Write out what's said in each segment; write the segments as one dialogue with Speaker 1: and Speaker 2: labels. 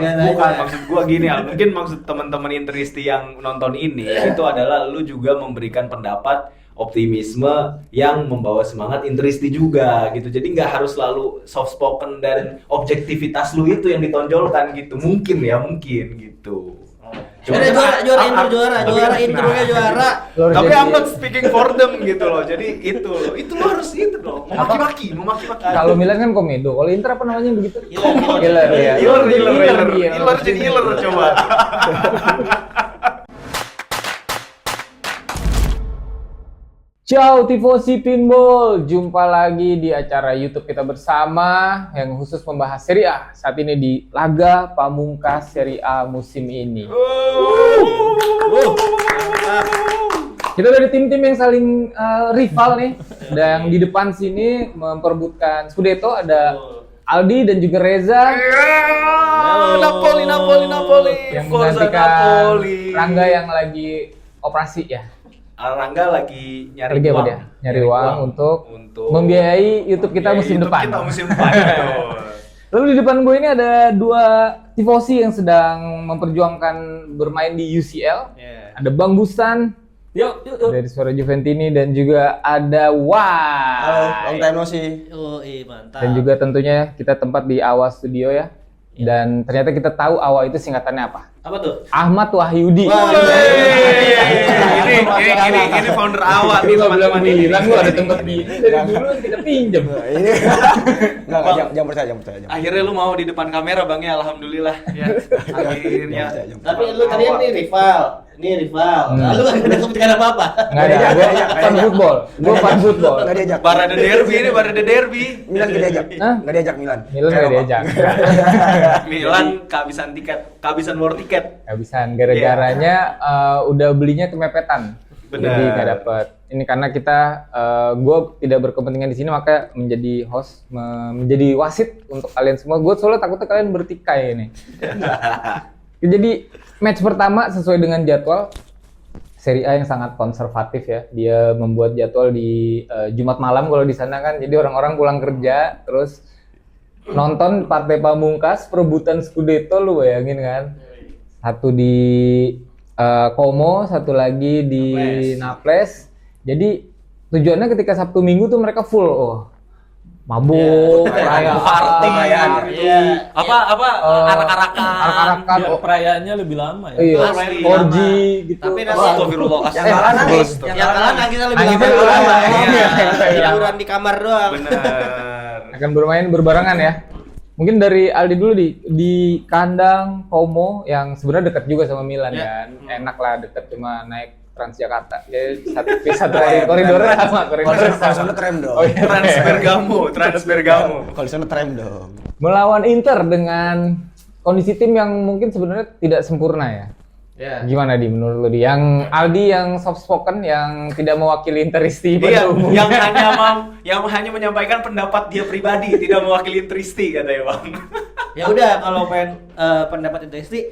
Speaker 1: Bukan, maksud gua gini ya, mungkin maksud teman-teman Interisti yang nonton ini itu adalah lu juga memberikan pendapat optimisme yang membawa semangat Interisti juga gitu. Jadi nggak harus selalu soft spoken dan objektivitas lu itu yang ditonjolkan gitu. Mungkin gitu.
Speaker 2: Juara intronya juara.
Speaker 1: Tapi I'm not speaking for them gitu loh. Jadi itu lo harus itu loh. Memaki-maki.
Speaker 3: Kalau Milan kan komedo, kalau Inter apa namanya begitu?
Speaker 1: Healer ya. Healer jadi healer coba.
Speaker 3: Ciao tifosi pinball, jumpa lagi di acara YouTube kita bersama yang khusus membahas Serie A. Saat ini di laga pamungkas Serie A musim ini. Kita dari tim-tim yang saling rival nih, dan di depan sini memperebutkan Scudetto ada Aldi dan juga Reza.
Speaker 1: Napoli.
Speaker 3: Yang menggantikan Rangga yang lagi operasi ya.
Speaker 1: Rangga lagi nyari
Speaker 3: Lagi apa
Speaker 1: uang.
Speaker 3: dia? Nyari uang untuk membiayai YouTube kita musim depan. Lalu di depan gue ini ada dua tifosi yang sedang memperjuangkan bermain di UCL. Ada Bang Busan
Speaker 2: Yuk.
Speaker 3: dari Suara Juventini dan juga ada
Speaker 4: Halo, long time no see.
Speaker 2: Mantap.
Speaker 3: Dan juga tentunya kita tempat di Awa Studio ya. Dan ternyata kita tahu Awa itu singkatannya apa?
Speaker 2: Apa tuh?
Speaker 3: Ahmad Wahyudi.
Speaker 1: Ini founder awal nih
Speaker 3: Lu nggak bilang
Speaker 1: teman-teman.
Speaker 3: bilang lu ada tempat gini dari dulu kita pinjam.
Speaker 4: Ini jangan percaya.
Speaker 1: Akhirnya lu mau di depan kamera Bang ya, alhamdulillah ya. Akhirnya.
Speaker 2: Tapi lu tadi nih rival. Lalu gak ada kepentingan apa-apa.
Speaker 3: Nggak ada, gue fan football. Gue fan football.
Speaker 4: Nggak diajak.
Speaker 1: Barada derby.
Speaker 4: Milan nggak diajak.
Speaker 3: Hah?
Speaker 4: Nggak diajak Milan.
Speaker 3: Milan nggak diajak.
Speaker 1: Milan kehabisan war tiket.
Speaker 3: Kehabisan gara-garanya udah belinya kemepetan.
Speaker 1: Benar.
Speaker 3: Jadi nggak dapet. Ini karena kita, gue tidak berkepentingan di sini, maka menjadi host, menjadi wasit untuk kalian semua. Gue soalnya takutnya kalian bertikai ini. Jadi match pertama sesuai dengan jadwal Serie A yang sangat konservatif ya. Dia membuat jadwal di Jumat malam kalau di sana kan. Jadi orang-orang pulang kerja terus nonton partai pamungkas perebutan Scudetto, lu bayangin kan. Satu di Como, satu lagi di Naples. Jadi tujuannya ketika Sabtu Minggu tuh mereka full mabuk,
Speaker 4: perayaan.
Speaker 2: Iya.
Speaker 1: Arak-arakan.
Speaker 3: Arak-arakan.
Speaker 5: Perayaannya lebih lama ya.
Speaker 3: Iya,
Speaker 1: Pasti
Speaker 3: orgi gitu.
Speaker 2: Tapi nanti
Speaker 1: Astagfirullah.
Speaker 4: Yang kalah nangis.
Speaker 2: Yang kalah nangisnya lebih
Speaker 3: Nangisnya
Speaker 2: lama.
Speaker 3: lebih lama.
Speaker 1: Iya.
Speaker 2: Tiduran di kamar doang.
Speaker 1: Benar.
Speaker 3: Akan bermain berbarengan ya. Mungkin dari Aldi dulu di kandang Como yang sebenarnya dekat juga sama Milan kan. Enak lah, dekat, cuma naik Transjakarta. Jadi satu koridornya sama.
Speaker 4: Kalau sana tram dong.
Speaker 3: Oh iya.
Speaker 1: Transbergamo.
Speaker 4: Kalau sana tram dong.
Speaker 3: Melawan Inter dengan kondisi tim yang mungkin sebenarnya tidak sempurna ya.
Speaker 2: Ya.
Speaker 3: Gimana Di menurut lu Di? Yang Aldi yang soft spoken yang tidak mewakili Interisti
Speaker 1: Iya,
Speaker 3: pada umumnya.
Speaker 1: yang hanya menyampaikan pendapat dia pribadi, tidak mewakili Interisti katanya Bang.
Speaker 2: Ya udah, kalau pengen pendapat Interisti,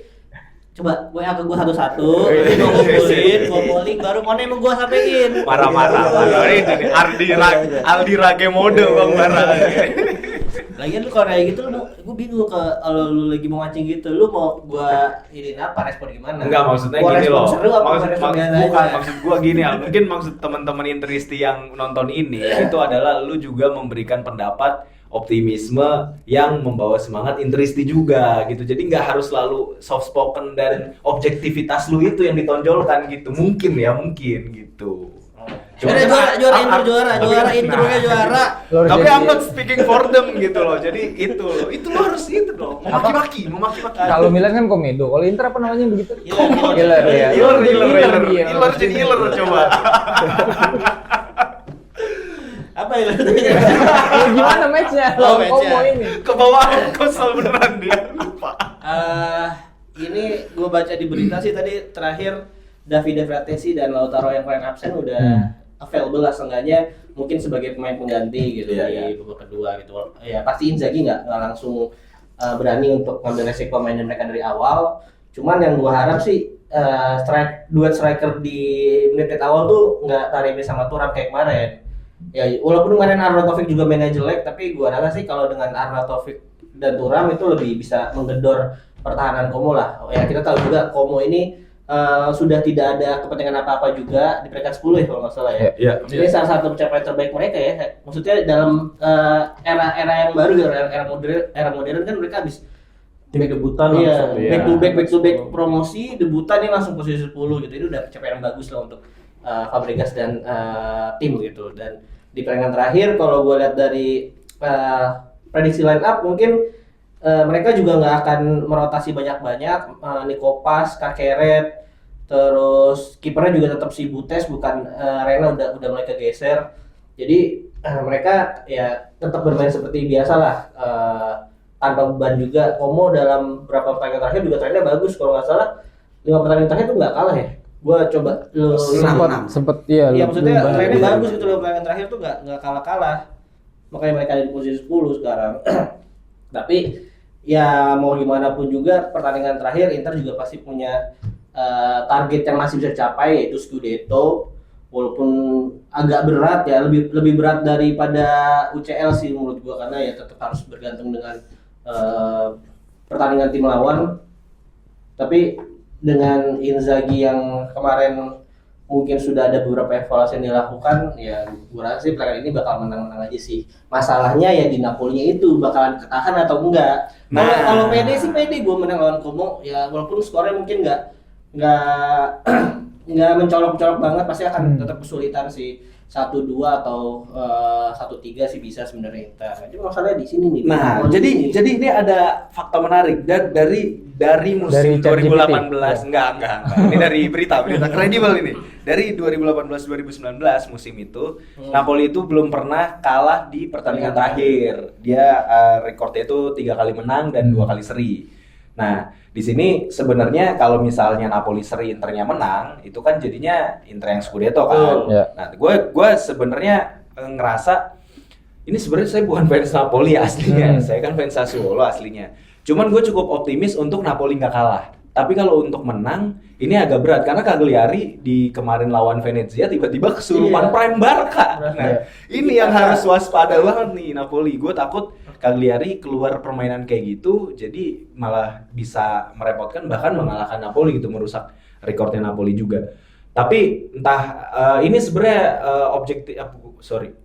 Speaker 2: coba gue ke gue satu-satu, gue ngumpulin, baru mana yang mau gue sampein.
Speaker 1: Marah-marah. Ini Aldi Rage mode Bang marah.
Speaker 2: Lagian lu kalau kayak gitu, gue bingung kalau lu lagi mau mancing gitu, lu mau gue iniin apa, respon gimana?
Speaker 1: Enggak, maksudnya
Speaker 2: Gua
Speaker 1: gini
Speaker 2: respon
Speaker 1: loh.
Speaker 2: seru apa respon biasa
Speaker 1: Bukan,
Speaker 2: aja?
Speaker 1: maksud gua gini ya. Mungkin maksud teman-teman Interisti yang nonton ini itu adalah lu juga memberikan pendapat optimisme yang membawa semangat Interisti juga gitu. Jadi nggak harus selalu soft spoken dan objektivitas lu itu yang ditonjolkan gitu. Mungkin gitu.
Speaker 2: Juara intronya juara.
Speaker 1: Tapi I'm not speaking for them gitu loh. Jadi itu lo harus itu loh. Memaki-maki.
Speaker 3: Kalau Milan kan komedo, kalau Inter apa namanya begitu?
Speaker 2: Healer ya.
Speaker 1: Healer jadi healer coba.
Speaker 2: Apa ya?
Speaker 3: Gimana matchnya?
Speaker 2: Oh, matchnya.
Speaker 3: Como ini.
Speaker 1: Ke bawah kesel beneran dia. Lupa.
Speaker 2: Ini gue baca di berita sih tadi terakhir Davide Fratesi dan Lautaro yang kemarin absen udah available lah, seenggaknya mungkin sebagai pemain pengganti gitu di babak kedua gitu. Ya pasti Inzaghi nggak langsung berani untuk ngambil resiko mainnya mereka dari awal. Cuman yang gue harap sih duet striker di menit awal tuh nggak Taremi sama Thuram kayak kemarin. Ya walaupun kemarin Arnautovic juga mainnya jelek, tapi gue rasa sih kalau dengan Arnautovic dan Thuram itu lebih bisa menggedor pertahanan Como lah. Ya kita tahu juga Como ini sudah tidak ada kepentingan apa-apa juga di peringkat 10 ya kalau nggak salah ya.
Speaker 1: Iya.
Speaker 2: Jadi salah satu pencapaian terbaik mereka ya. Maksudnya dalam era yang baru gitu, era modern kan mereka habis
Speaker 5: Tim debutan
Speaker 2: iya,
Speaker 5: langsung.
Speaker 1: Iya.
Speaker 2: back to back promosi, debutan ini langsung posisi 10 gitu. Itu udah pencapaian yang bagus lah untuk Fabregas dan tim gitu. Dan di pertandingan terakhir kalau gue lihat dari prediksi line up mungkin mereka juga nggak akan merotasi banyak-banyak. Nico Paz, Kakeret, terus kipernya juga tetap si Butes, bukan Rena udah mulai kegeser. Jadi mereka ya tetap bermain seperti biasa lah. Tanpa beban juga. Como dalam beberapa pertandingan terakhir juga trennya bagus, kalau nggak salah 5 pertandingan terakhir tuh nggak kalah ya. Gua coba
Speaker 3: Sempet iya.
Speaker 2: iya maksudnya
Speaker 3: lu-
Speaker 2: trennya
Speaker 3: iya.
Speaker 2: bagus gitu loh, pertandingan terakhir tuh nggak kalah. Makanya mereka ada di posisi 10 sekarang. Tapi ya mau gimana pun juga pertandingan terakhir Inter juga pasti punya target yang masih bisa dicapai, yaitu Scudetto. Walaupun agak berat ya, lebih berat daripada UCL sih menurut gua, karena ya tetap harus bergantung dengan pertandingan tim lawan. Tapi dengan Inzaghi yang kemarin mungkin sudah ada beberapa evaluasi yang dilakukan, ya gua rasa sih pertandingan ini bakal menang-menang aja sih. Masalahnya ya di Napoli-nya itu bakalan ketahan atau enggak. Kalau pede sih pede gua menang lawan Como ya, walaupun skornya mungkin nggak mencolok-colok banget, pasti akan tetap kesulitan sih. 1-2 atau 1-3 sih bisa sebenarnya Inter. Jadi masalahnya di sini nih.
Speaker 1: Nah,
Speaker 2: Napoli
Speaker 1: jadi ini ada fakta menarik dari musim
Speaker 3: Dari
Speaker 1: 2018 enggak. Ini dari berita kredibel ini. Dari 2018-2019 musim itu Napoli itu belum pernah kalah di pertandingan terakhir. Dia rekornya itu 3 kali menang dan 2 kali seri. Nah, di sini sebenarnya kalau misalnya Napoli seri Internya menang, itu kan jadinya Inter yang Scudetto kan.
Speaker 3: Iya.
Speaker 1: Nah, gue sebenarnya ngerasa ini sebenarnya saya bukan fans Napoli aslinya, saya kan fans Sassuolo aslinya. Cuman gue cukup optimis untuk Napoli nggak kalah. Tapi kalau untuk menang, ini agak berat karena Cagliari di kemarin lawan Venezia tiba-tiba kesurupan
Speaker 2: Iya.
Speaker 1: prime Barca. Nah, ini yang harus waspada banget nih Napoli. Gue takut Cagliari keluar permainan kayak gitu, jadi malah bisa merepotkan bahkan mengalahkan Napoli gitu, merusak rekornya Napoli juga. Tapi entah ini sebenarnya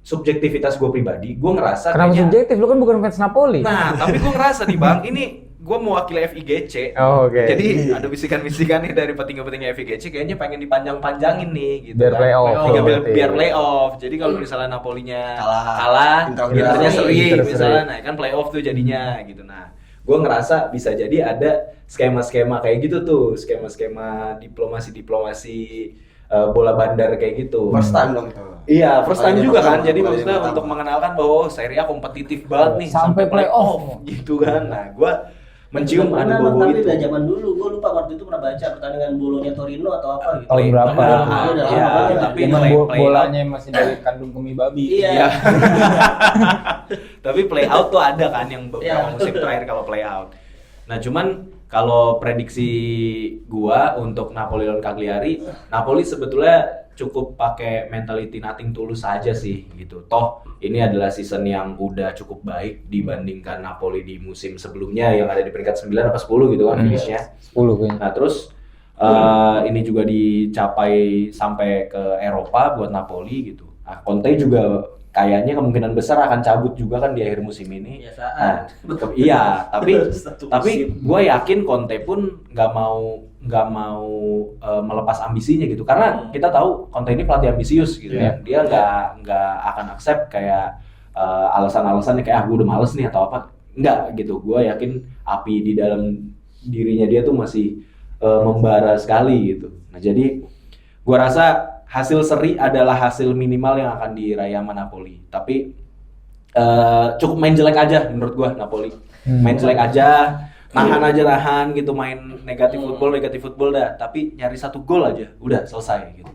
Speaker 1: subjektivitas gue pribadi, gue ngerasa
Speaker 3: Kenapa
Speaker 1: kayaknya.
Speaker 3: subjektif? Lu kan bukan fans Napoli.
Speaker 1: Nah, tapi gue ngerasa nih Bang, ini gue mewakili FIGC.
Speaker 3: Oh, oke.
Speaker 1: Jadi ada bisikan-bisikan nih dari petinggi-petinggi FIGC kayaknya pengen dipanjang-panjangin nih gitu.
Speaker 3: Biar
Speaker 1: kan.
Speaker 3: playoff.
Speaker 1: Biar playoff. Jadi kalau misalnya Napolinya
Speaker 4: Kalah.
Speaker 1: Internya seri
Speaker 3: Inter
Speaker 1: misalnya, nah kan playoff tuh jadinya gitu. Nah, gue ngerasa bisa jadi ada skema-skema kayak gitu tuh, skema-skema diplomasi bola bandar kayak gitu.
Speaker 4: First time dong itu.
Speaker 1: Iya, first time
Speaker 4: Kali
Speaker 1: juga
Speaker 4: pertama,
Speaker 1: kan. Jadi
Speaker 4: kali
Speaker 1: maksudnya
Speaker 4: pertama.
Speaker 1: untuk mengenalkan bahwa Serie A kompetitif banget nih
Speaker 3: Sampai playoff.
Speaker 1: gitu kan. Nah, gua mencium ada
Speaker 2: Benar,
Speaker 1: bobo
Speaker 2: tapi
Speaker 1: itu.
Speaker 2: udah zaman dulu, gue lupa waktu itu pernah baca pertandingan Bolonya Torino atau apa gitu.
Speaker 3: Tahun berapa?
Speaker 2: Udah lama
Speaker 1: Iya,
Speaker 2: banget.
Speaker 1: tapi
Speaker 3: Zaman
Speaker 1: play
Speaker 3: bolanya masih dari kandung kemih babi.
Speaker 2: Iya.
Speaker 1: Iya. Tapi play out tuh ada kan yang beberapa
Speaker 2: Iya.
Speaker 1: musim terakhir kalau play out. Nah, cuman kalau prediksi gua untuk Napoli lawan Cagliari, Napoli sebetulnya cukup pakai mentality nothing tulus aja sih gitu. Toh ini adalah season yang udah cukup baik dibandingkan Napoli di musim sebelumnya yang ada di peringkat 9 apa 10 gitu kan finishnya.
Speaker 3: 10 kayaknya.
Speaker 1: Nah terus ini juga dicapai sampai ke Eropa buat Napoli gitu. Nah, Conte juga kayaknya kemungkinan besar akan cabut juga kan di akhir musim ini.
Speaker 2: Biasaan.
Speaker 1: Nah, iya,
Speaker 2: Satu
Speaker 1: tapi
Speaker 2: musim.
Speaker 1: gue yakin Conte pun nggak mau melepas ambisinya gitu, karena kita tahu Conte ini pelatih ambisius gitu ya. Dia nggak akan accept kayak alasan-alasannya kayak gue udah males nih atau apa. Nggak gitu. Gue yakin api di dalam dirinya dia tuh masih membara sekali gitu. Nah jadi gue rasa hasil seri adalah hasil minimal yang akan diraih sama Napoli. Tapi cukup main jelek aja menurut gua Napoli. Main jelek aja, nahan gitu, main negatif football dah. Tapi nyari 1 gol aja, udah selesai gitu.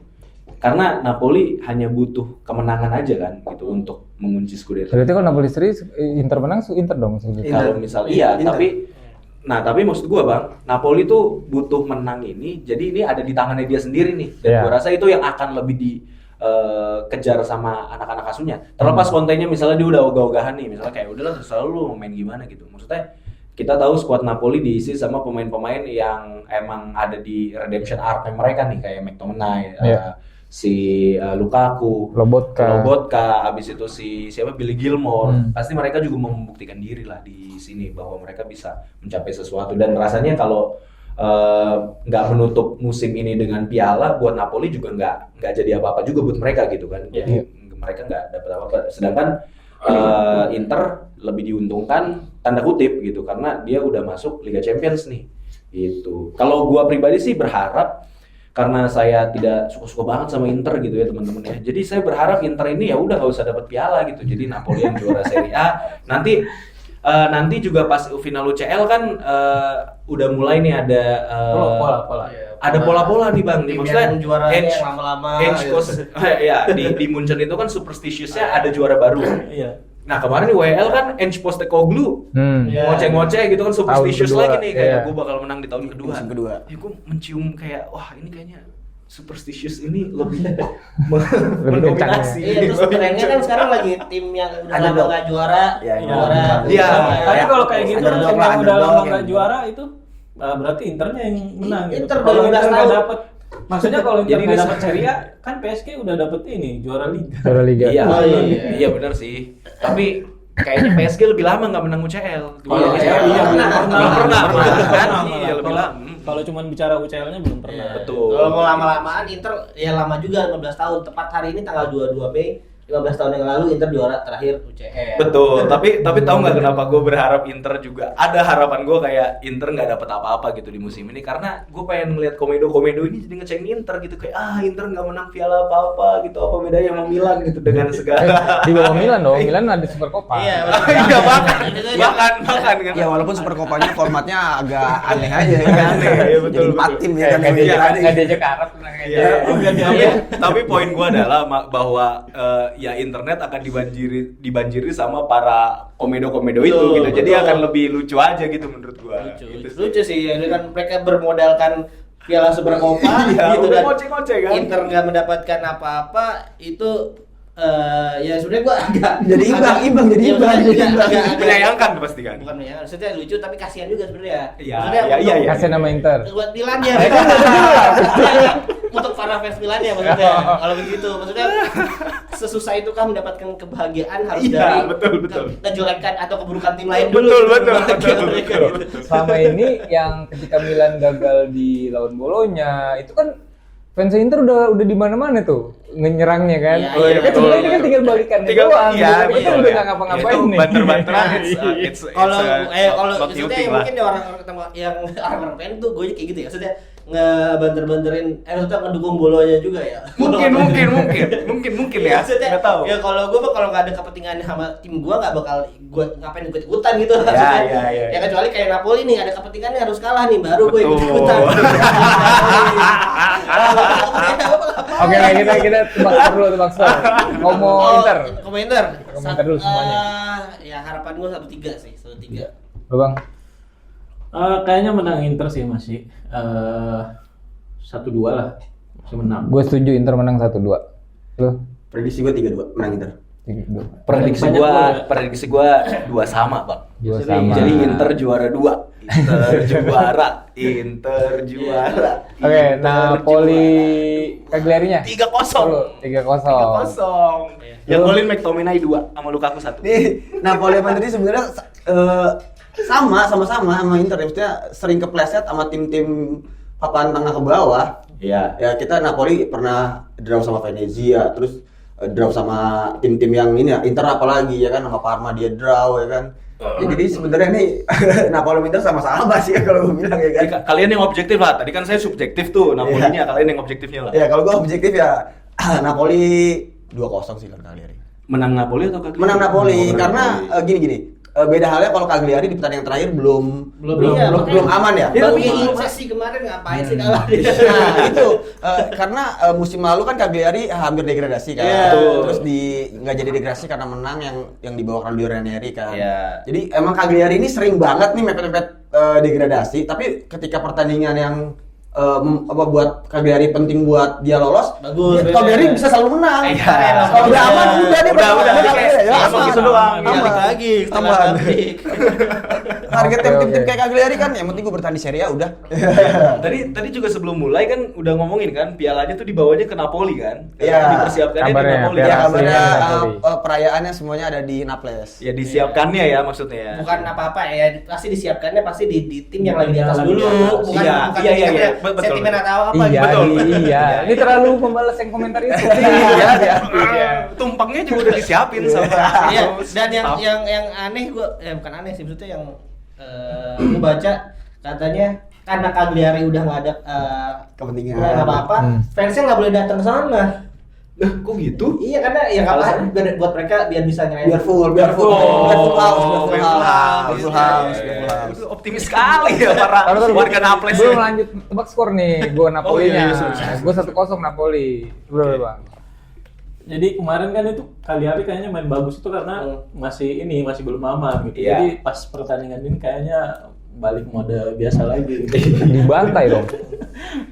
Speaker 1: Karena Napoli hanya butuh kemenangan aja kan gitu untuk mengunci Scudetto.
Speaker 3: Berarti kalau Napoli seri Inter menang, Inter dong.
Speaker 1: Kalau misal iya,
Speaker 4: Inter.
Speaker 1: tapi maksud gua Bang, Napoli tuh butuh menang ini, jadi ini ada di tangannya dia sendiri nih. Dan
Speaker 3: Iya.
Speaker 1: gua rasa itu yang akan lebih dikejar sama anak-anak asuhnya. Terlepas Conte-nya misalnya dia udah ogah-ogahan nih, misalnya kayak udahlah terserah lu mau main gimana gitu. Maksudnya kita tahu skuad Napoli diisi sama pemain-pemain yang emang ada di redemption arc mereka nih kayak McTominay, si Lukaku, Lobotka, abis itu si siapa Billy Gilmore. Pasti mereka juga membuktikan diri lah di sini bahwa mereka bisa mencapai sesuatu dan rasanya kalau nggak menutup musim ini dengan piala buat Napoli juga nggak jadi apa-apa juga buat mereka gitu kan. Jadi mereka nggak dapat apa-apa. Sedangkan Inter lebih diuntungkan tanda kutip gitu karena dia udah masuk Liga Champions nih. Gitu. Kalau gua pribadi sih berharap karena saya tidak suka-suka banget sama Inter gitu ya teman-teman ya. Jadi saya berharap Inter ini ya udah nggak usah dapat piala gitu. Jadi Napoli yang juara Serie A. Nanti juga pas final UCL kan udah mulai nih ada
Speaker 3: pola.
Speaker 1: Ada pola-pola nih Bang. Maksudnya
Speaker 2: juaranya yang lama-lama
Speaker 1: ya di Munchen itu kan superstitiousnya ada juara baru.
Speaker 2: Iya.
Speaker 1: Nah kemarin di WL kan Ange Postecoglou ngoceh-ngoceh gitu kan superstitious lagi nih kayak gue bakal menang di tahun kedua.
Speaker 4: Musim kedua.
Speaker 1: Ya gue mencium kayak wah ini kayaknya superstitious ini lebih mendominasi.
Speaker 2: Iya, terus trennya kan sekarang lagi tim yang udah lama nggak juara, juara.
Speaker 1: Iya.
Speaker 5: Tapi kalau kayak gitu tim
Speaker 4: Underdog
Speaker 5: yang udah lama nggak
Speaker 4: yang-
Speaker 5: juara itu berarti Internya yang menang gitu.
Speaker 2: Inter
Speaker 5: Kalau
Speaker 2: 12
Speaker 5: Inter nggak
Speaker 2: tahun.
Speaker 5: dapet, maksudnya kalau Inter
Speaker 1: Jadi
Speaker 5: nggak
Speaker 1: ini
Speaker 5: dapet Serie A, kan PSG udah dapet ini juara Liga.
Speaker 3: Juara Liga.
Speaker 1: Iya,
Speaker 2: Oh, iya.
Speaker 1: iya benar sih. Tapi kayaknya PSG lebih lama nggak menang UCL.
Speaker 5: Kalau
Speaker 1: Iya,
Speaker 5: UCL
Speaker 1: iya,
Speaker 5: belum pernah.
Speaker 1: kan?
Speaker 5: Pernah.
Speaker 1: Iya lebih
Speaker 5: Kalau-
Speaker 1: lama.
Speaker 5: Kalau cuma bicara UCL-nya belum pernah.
Speaker 1: Betul.
Speaker 2: Kalau mau lama-lamaan Inter ya lama juga 15 tahun. Tepat hari ini tanggal 22 Mei 15 tahun yang lalu Inter juara terakhir UCL.
Speaker 1: Betul, tapi tahu nggak kenapa gue berharap Inter juga ada harapan gue kayak Inter nggak dapet apa-apa gitu di musim ini karena gue pengen ngeliat komedo ini jadi ngecengin Inter gitu kayak Inter nggak menang piala apa-apa gitu apa bedanya sama Milan gitu dengan segala
Speaker 3: Di bawah Milan dong, Milan ada Super Copa.
Speaker 2: Iya,
Speaker 1: iya bahkan kan
Speaker 4: Ya walaupun Super Copa-nya formatnya agak aneh aja kan.
Speaker 1: Aneh, iya, betul,
Speaker 4: Jadi 4
Speaker 1: betul.
Speaker 4: tim ya kan.
Speaker 3: Nggak
Speaker 1: Iya,
Speaker 3: nggak diajak ke Arab menang aja.
Speaker 1: Iya. Tapi poin gue adalah bahwa ya internet akan dibanjiri sama para komedo itu
Speaker 2: Betul,
Speaker 1: gitu. Jadi
Speaker 2: betul.
Speaker 1: akan lebih lucu aja gitu menurut gue.
Speaker 2: Lucu sih, ya kan mereka bermodalkan Piala Super Copa
Speaker 1: Iya,
Speaker 2: gitu
Speaker 1: udah
Speaker 2: dan
Speaker 1: ngoceh-ngoceh kan.
Speaker 2: Inter nggak mendapatkan apa-apa itu ya sebenarnya gua agak
Speaker 4: Jadi imbang, jadi
Speaker 2: ya,
Speaker 4: imbang.
Speaker 2: agak
Speaker 1: Menyayangkan pasti kan.
Speaker 2: bukan menyayangkan, maksudnya lucu tapi kasihan juga sebenarnya.
Speaker 1: Iya,
Speaker 2: Maksudnya
Speaker 1: iya,
Speaker 2: untuk-
Speaker 1: iya.
Speaker 3: Kasih nama Inter.
Speaker 2: buat Milan ya. Untuk para fans Milan ya maksudnya. Kalau begitu maksudnya sesusah itu kan mendapatkan kebahagiaan harus
Speaker 1: Iya,
Speaker 2: dari
Speaker 1: betul.
Speaker 2: kejelekan atau keburukan tim lain dulu.
Speaker 1: Betul,
Speaker 2: gitu,
Speaker 1: betul,
Speaker 2: bahagia
Speaker 1: betul,
Speaker 2: mereka
Speaker 1: betul,
Speaker 2: gitu.
Speaker 1: betul.
Speaker 3: Selama ini yang ketika Milan gagal di lawan Bolonya, itu kan fans Inter udah di mana-mana tuh nyerangnya kan.
Speaker 2: Iya,
Speaker 1: Oh, iya,
Speaker 3: Kan
Speaker 1: betul,
Speaker 3: sebenarnya kan
Speaker 1: betul.
Speaker 3: tinggal balikan
Speaker 1: Tinggal-
Speaker 3: doang.
Speaker 1: iya,
Speaker 3: gitu. Kita
Speaker 1: betul,
Speaker 3: udah
Speaker 1: ya.
Speaker 3: nggak ngapa-ngapain
Speaker 1: Itu
Speaker 3: nih.
Speaker 1: banter-banteran,
Speaker 2: Kalau kalau
Speaker 1: not
Speaker 2: maksudnya
Speaker 1: tilting
Speaker 2: yang
Speaker 1: lah.
Speaker 2: mungkin yang orang fan tuh gue kayak gitu ya, maksudnya ngebanter-banterin maksudnya ngedukung bolonya juga ya. mungkin
Speaker 1: ya.
Speaker 2: Maksudnya,
Speaker 1: Nggak tahu.
Speaker 2: ya kalau gue kalau nggak ada kepentingan sama tim gue nggak bakal gue ngapain ikut-ikutan gitu.
Speaker 1: Ya,
Speaker 2: Maksudnya,
Speaker 1: ya.
Speaker 2: ya kecuali kayak Napoli nih ada kepentingannya harus kalah nih baru gue
Speaker 1: Betul.
Speaker 2: ikut-ikutan.
Speaker 3: Oke, nah, kita tebak dulu. Ngomong Inter.
Speaker 2: Komentar.
Speaker 3: Komentar dulu semuanya.
Speaker 2: Ya harapan gue 1-3 sih, 1-3.
Speaker 3: Lu Bang.
Speaker 5: Kayaknya menang Inter sih masih 1-2 lah. Masih menang.
Speaker 3: Gue setuju Inter menang 1-2. Lu?
Speaker 4: Prediksi gue 3-2 menang Inter.
Speaker 3: 3-2.
Speaker 1: Prediksi gua 2 sama, Bang.
Speaker 3: 2 sama.
Speaker 1: Jadi Inter juara 2. Inter juara.
Speaker 3: Oke, Napoli Cagliari-nya?
Speaker 1: 3-0.
Speaker 3: 3-0.
Speaker 1: Yang golin McTominay 2 sama Lukaku 1.
Speaker 4: Nih, Napoli sama Inter ini sebenarnya sama-sama sama Inter. Maksudnya sering kepleset sama tim-tim papan tengah ke bawah.
Speaker 1: Iya.
Speaker 4: Ya kita Napoli pernah draw sama Venezia, terus draw sama tim-tim yang ini ya, Inter apalagi ya kan sama Parma dia draw ya kan. Ya, jadi sebenarnya nih Napoli Inter sama-sama sih ya kalau gue bilang ya kan.
Speaker 1: Jadi, kalian yang objektif lah. Tadi kan saya subjektif tuh. Napolinya kalian yang objektifnya lah.
Speaker 4: Ya kalau gue objektif ya Napoli 2-0 sih kan Cagliari.
Speaker 1: Menang Napoli atau Cagliari?
Speaker 4: Menang Napoli
Speaker 1: Menang
Speaker 4: karena
Speaker 1: Napoli.
Speaker 4: gini. Beda halnya kalau Cagliari di pertandingan terakhir belum aman ya.
Speaker 2: Baru
Speaker 1: Iya,
Speaker 2: sesi kemarin ngapain sih kalah dia?
Speaker 4: Nah itu karena musim lalu kan Cagliari hampir degradasi kan,
Speaker 2: Iya.
Speaker 4: terus nggak jadi degradasi karena menang yang dibawa Claudio Ranieri kan.
Speaker 1: Iya.
Speaker 4: Jadi emang Cagliari ini sering banget nih mepet-mepet degradasi, tapi ketika pertandingan yang buat Cagliari penting buat dia lolos,
Speaker 2: Bagus,
Speaker 4: Cagliari
Speaker 2: beda.
Speaker 4: bisa selalu menang.
Speaker 1: Iya.
Speaker 4: Kalau udah aman udah dia
Speaker 1: Udah,
Speaker 4: bakal
Speaker 1: kayak
Speaker 4: ya.
Speaker 1: sama gitu doang.
Speaker 2: Balik lagi,
Speaker 4: Aman. target
Speaker 3: Oke,
Speaker 4: tim-tim
Speaker 3: oke.
Speaker 4: kayak Cagliari kan yang penting gue bertahan di Serie A udah.
Speaker 1: Tadi juga sebelum mulai kan udah ngomongin kan pialanya tuh dibawanya ke Napoli kan.
Speaker 4: Iya.
Speaker 1: Dipersiapkannya di
Speaker 3: Kabarnya,
Speaker 1: Napoli.
Speaker 4: Ya
Speaker 3: Piala
Speaker 4: kabarnya
Speaker 3: aslinya Napoli.
Speaker 4: perayaannya semuanya ada di Naples.
Speaker 1: Ya disiapkannya ya maksudnya.
Speaker 2: Bukan apa-apa ya, pasti disiapkannya pasti di tim yang lagi di atas
Speaker 5: Yang
Speaker 2: dulu,
Speaker 5: lagi di atas.
Speaker 2: bukan
Speaker 1: Iya,
Speaker 2: bukan
Speaker 1: iya,
Speaker 2: kita
Speaker 1: iya,
Speaker 2: punya
Speaker 1: betul.
Speaker 2: sentimen atau apa
Speaker 3: Iya,
Speaker 2: gitu.
Speaker 3: iya. Ini terlalu membalas yang komentar itu. Iya, iya.
Speaker 1: Tumpengnya juga udah disiapin sama.
Speaker 2: Iya, dan
Speaker 1: staff.
Speaker 2: yang aneh gua bukan aneh sih, maksudnya yang gua baca katanya karena Cagliari udah nggak ada
Speaker 4: Kepentingan.
Speaker 2: nggak apa-apa, fansnya nggak boleh datang ke sana.
Speaker 1: Lah, kok gitu?
Speaker 2: Iya, karena ya nggak apa-apa buat mereka biar bisa ngerayain.
Speaker 4: Biar full house,
Speaker 1: Itu optimis sekali ya para warga Naples.
Speaker 3: Belum lanjut tebak skor nih, gue Napolinya.
Speaker 1: Oh, iya,
Speaker 3: Gue 1-0 Napoli. Bro, Bang.
Speaker 5: Jadi kemarin kan itu Cagliari kayaknya main bagus itu karena masih belum aman gitu.
Speaker 1: Iya.
Speaker 5: Jadi pas pertandingan ini kayaknya balik mode biasa lagi gitu.
Speaker 3: Dibantai dong.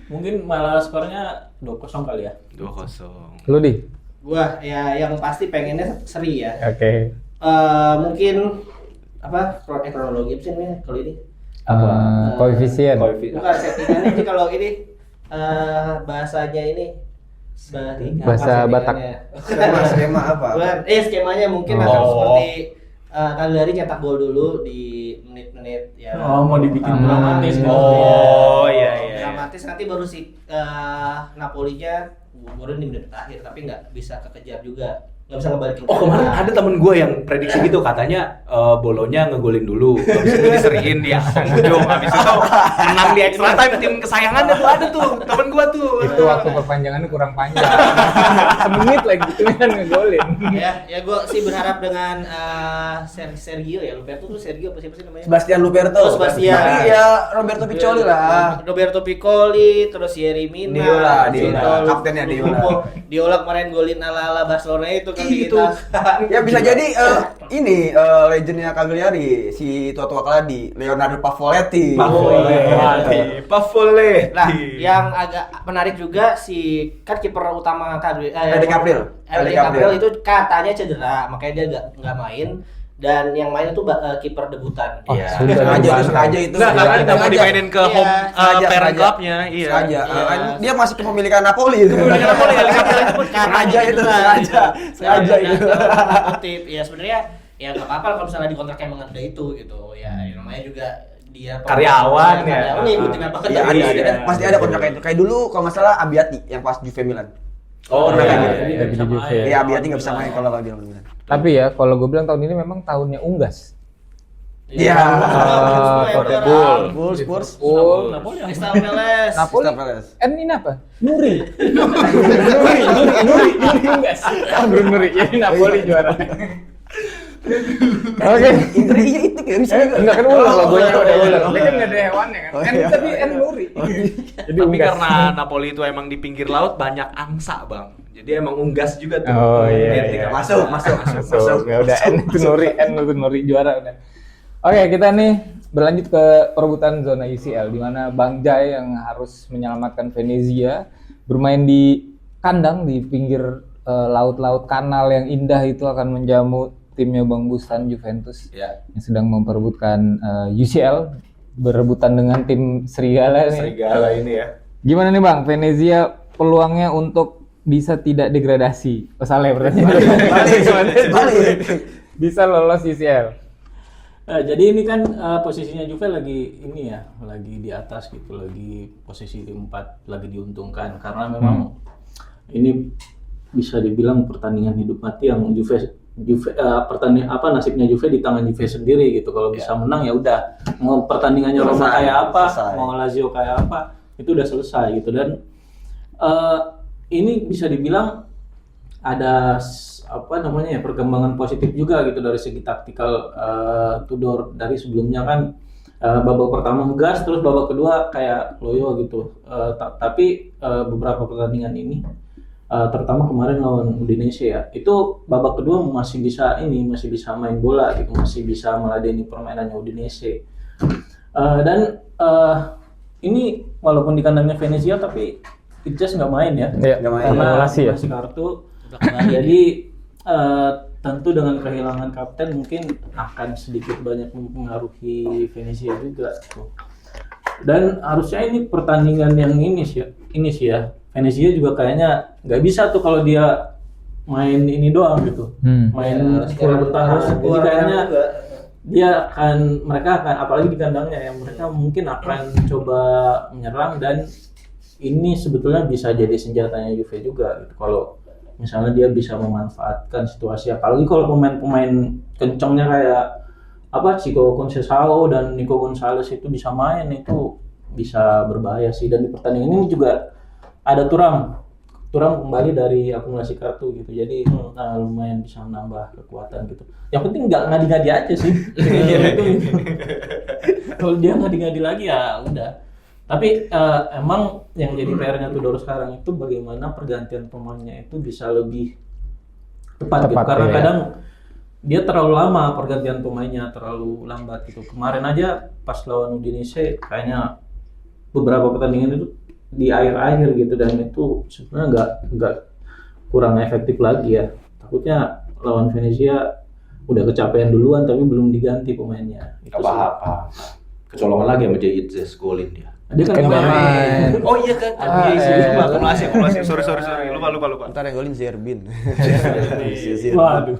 Speaker 5: Mungkin malah skornya 2-0 kali ya.
Speaker 1: 2-0.
Speaker 3: Lu di?
Speaker 2: Gua ya yang pasti pengennya seri ya.
Speaker 3: Oke.
Speaker 2: Mungkin apa kronologi apa sih namanya kalau ini?
Speaker 3: Koefisien.
Speaker 2: Bukan settingannya sih kalau ini bahasanya ini
Speaker 3: Bahasa Batak.
Speaker 4: Skema apa?
Speaker 2: Bukan, skemanya mungkin akan seperti Cagliari nyetak gol dulu di menit-menit ya.
Speaker 5: Oh, mau dibikin dramatis gitu.
Speaker 1: Oh, iya, iya.
Speaker 2: Dramatis nanti baru si Napolinya golin di menit akhir tapi nggak bisa kekejar juga. Nggak bisa ngebalikin.
Speaker 1: Oh, kemarin ada temen gue yang prediksi gitu, katanya Bolonya ngegolin dulu, habis itu diseriin dia penghujung, habis itu menang di extra time, tim kesayangannya tuh ada tuh, temen gue tuh.
Speaker 3: Itu waktu perpanjangannya kurang panjang. Semenit lagi itu kan ngegolin.
Speaker 2: Ya gue sih berharap dengan Sergio ya, Roberto tuh Sergio apa siapa sih namanya?
Speaker 4: Sebastian Luperto.
Speaker 2: Oh, Sebastian.
Speaker 4: Tapi ya Roberto Piccoli lah.
Speaker 2: Roberto Piccoli, terus Yerry Mina,
Speaker 4: Diola. Kaptennya Diola.
Speaker 2: Diola kemarin golin ala-ala Barcelona itu kan di
Speaker 1: Itu.
Speaker 2: kita.
Speaker 4: Ya bisa jadi ini legendnya Cagliari si tua-tua keladi Leonardo Pavoletti.
Speaker 1: Pavoletti.
Speaker 2: Nah, yang agak menarik juga si kan kiper utama Cagliari
Speaker 4: Eric Gabriel.
Speaker 2: Eric Gabriel itu katanya cedera, makanya dia nggak main. Dan yang main itu kiper debutan.
Speaker 3: Oh,
Speaker 1: Iya.
Speaker 4: Sengaja itu.
Speaker 1: Enggak, karena nggak mau dimainin ke home
Speaker 4: Sengaja,
Speaker 1: parent
Speaker 4: sengaja.
Speaker 1: clubnya. Iya.
Speaker 4: Sengaja.
Speaker 2: Iya.
Speaker 4: Dia masih kepemilikan Napoli itu.
Speaker 1: Kepemilikan Napoli, Eric Gabriel itu pun
Speaker 4: Sengaja itu, sengaja itu.
Speaker 2: Kutip. Ya sebenarnya ya nggak apa-apa kalau misalnya di kontrak emang ada itu gitu. Ya namanya juga dia
Speaker 1: Karyawan ya.
Speaker 2: Karyawan ngikutin apa kata
Speaker 4: Iya,
Speaker 2: dia.
Speaker 4: ada. Pasti ada kontrak itu. Kayak dulu kalau nggak salah Abbiati yang pas Juve Milan.
Speaker 1: Oh,
Speaker 4: Pernah
Speaker 1: iya.
Speaker 4: kayak gitu.
Speaker 3: Iya, di Juve.
Speaker 4: Iya, Abbiati nggak bisa main kalau dia Milan.
Speaker 3: Tapi ya kalau gue bilang tahun ini memang tahunnya unggas.
Speaker 4: Iya.
Speaker 2: Liverpool.
Speaker 4: Spurs.
Speaker 5: Napoli yang
Speaker 2: Crystal Palace.
Speaker 3: Napoli.
Speaker 4: Crystal Palace.
Speaker 3: Ini apa? Nuri unggas. Nuri. Ya Napoli juara. Oke.
Speaker 4: Inter iya itu kayak bisa juga.
Speaker 3: Enggak kan ular logonya
Speaker 4: Oh,
Speaker 3: udah
Speaker 4: iya.
Speaker 3: ular. Dia kan enggak ada hewannya kan.
Speaker 4: Oh,
Speaker 3: N
Speaker 4: iya.
Speaker 3: tapi N Nuri. Jadi
Speaker 1: Tapi
Speaker 3: unggas.
Speaker 1: karena Napoli itu emang di pinggir laut banyak angsa, Bang. Jadi emang unggas juga tuh.
Speaker 3: Oh, iya,
Speaker 1: Identik
Speaker 3: iya.
Speaker 1: sama-
Speaker 3: Masuk. Ya udah N itu Nuri juara udah. Oke, kita nih berlanjut ke perebutan zona UCL di mana Bang Jai yang harus menyelamatkan Venezia bermain di kandang di pinggir laut-laut kanal yang indah itu akan menjamu timnya Bang Bustan Juventus
Speaker 1: Ya.
Speaker 3: yang sedang memperebutkan UCL berebutan dengan tim Serigala nih.
Speaker 1: Serigala ini ya.
Speaker 3: Gimana nih Bang, Venezia peluangnya untuk bisa tidak degradasi? Oh, salah ya pertanyaan.
Speaker 4: Balik.
Speaker 3: Bisa lolos UCL.
Speaker 5: jadi ini kan posisinya Juve lagi ini ya, lagi di atas gitu, lagi posisi 4, lagi diuntungkan karena memang ini bisa dibilang pertandingan hidup mati yang Juve pertandingan nasibnya Juve di tangan Juve sendiri gitu. Kalau bisa menang ya udah, mau pertandingannya Roma
Speaker 4: Selesai,
Speaker 5: kayak apa,
Speaker 4: selesai.
Speaker 5: mau Lazio kayak apa, itu udah selesai gitu. Dan ini bisa dibilang ada perkembangan positif juga gitu dari segi taktikal Tudor. Dari sebelumnya kan babak pertama gas, terus babak kedua kayak loyo gitu. Tapi beberapa pertandingan ini terutama kemarin lawan Udinese ya, itu babak kedua masih bisa main bola gitu, masih bisa meladeni permainannya Udinese. Dan ini walaupun di kandangnya Venezia tapi Itjes nggak main ya.
Speaker 3: Iya,
Speaker 4: Nggak main.
Speaker 5: Karena
Speaker 3: Akumulasi ya.
Speaker 5: masih kartu.
Speaker 2: Udah kembali.
Speaker 5: Jadi tentu dengan kehilangan kapten mungkin akan sedikit banyak mempengaruhi Venezia juga gitu. Dan harusnya ini pertandingan yang ini sih ya. Venezia juga kayaknya nggak bisa tuh kalau dia main ini doang gitu. Main full bertahan. Jadi kayaknya mereka akan apalagi di kandangnya ya, mereka mungkin akan coba menyerang, dan ini sebetulnya bisa jadi senjatanya Juve juga gitu. Kalau misalnya dia bisa memanfaatkan situasi, apalagi kalau pemain-pemain kencengnya kayak Chico Conceição dan Nico Gonzalez itu bisa main, itu bisa berbahaya sih. Dan di pertandingan ini juga ada Thuram kembali dari akumulasi kartu gitu, jadi lumayan bisa menambah kekuatan gitu. Yang penting nggak ngadi-ngadi aja sih. Kalau dia ngadi-ngadi lagi ya udah. Tapi emang yang jadi PR-nya Tudor sekarang itu bagaimana pergantian pemainnya itu bisa lebih tepat gitu. Karena kadang dia terlalu lama pergantian pemainnya, terlalu lambat gitu. Kemarin aja pas lawan Udinese kayaknya beberapa pertandingan itu di akhir-akhir gitu, dan itu sebenarnya nggak kurang efektif lagi ya. Takutnya lawan Venezia udah kecapean duluan tapi belum diganti pemainnya.
Speaker 1: Gak apa-apa. Kecolongan lagi sama Jaitzes golin dia.
Speaker 5: Dia kan nggak main.
Speaker 1: Oh iya kan. Akumulasi. Sorry. Lupa.
Speaker 4: Ntar yang golin Zerbin.
Speaker 5: Waduh.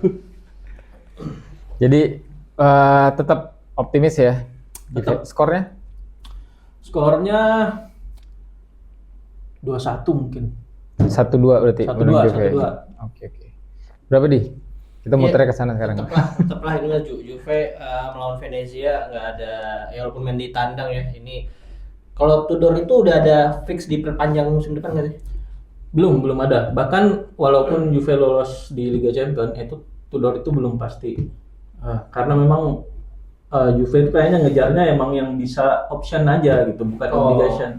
Speaker 3: Jadi tetap optimis ya.
Speaker 5: Tetap.
Speaker 3: Skornya
Speaker 5: 2-1 mungkin.
Speaker 3: 1-2 berarti.
Speaker 5: 1-2.
Speaker 3: Oke. Berapa di? Kita muternya ke sana sekarang.
Speaker 2: Tetaplah inilah Juve melawan Venezia nggak ada, ya walaupun main di tandang ya. Ini kalau Tudor itu udah ada fix di perpanjang musim depan nggak sih?
Speaker 5: Belum ada. Bahkan walaupun Juve lolos di Liga Champions, itu Tudor itu belum pasti. Karena memang Juve itu kayaknya ngejarnya emang yang bisa option aja gitu, bukan obligation.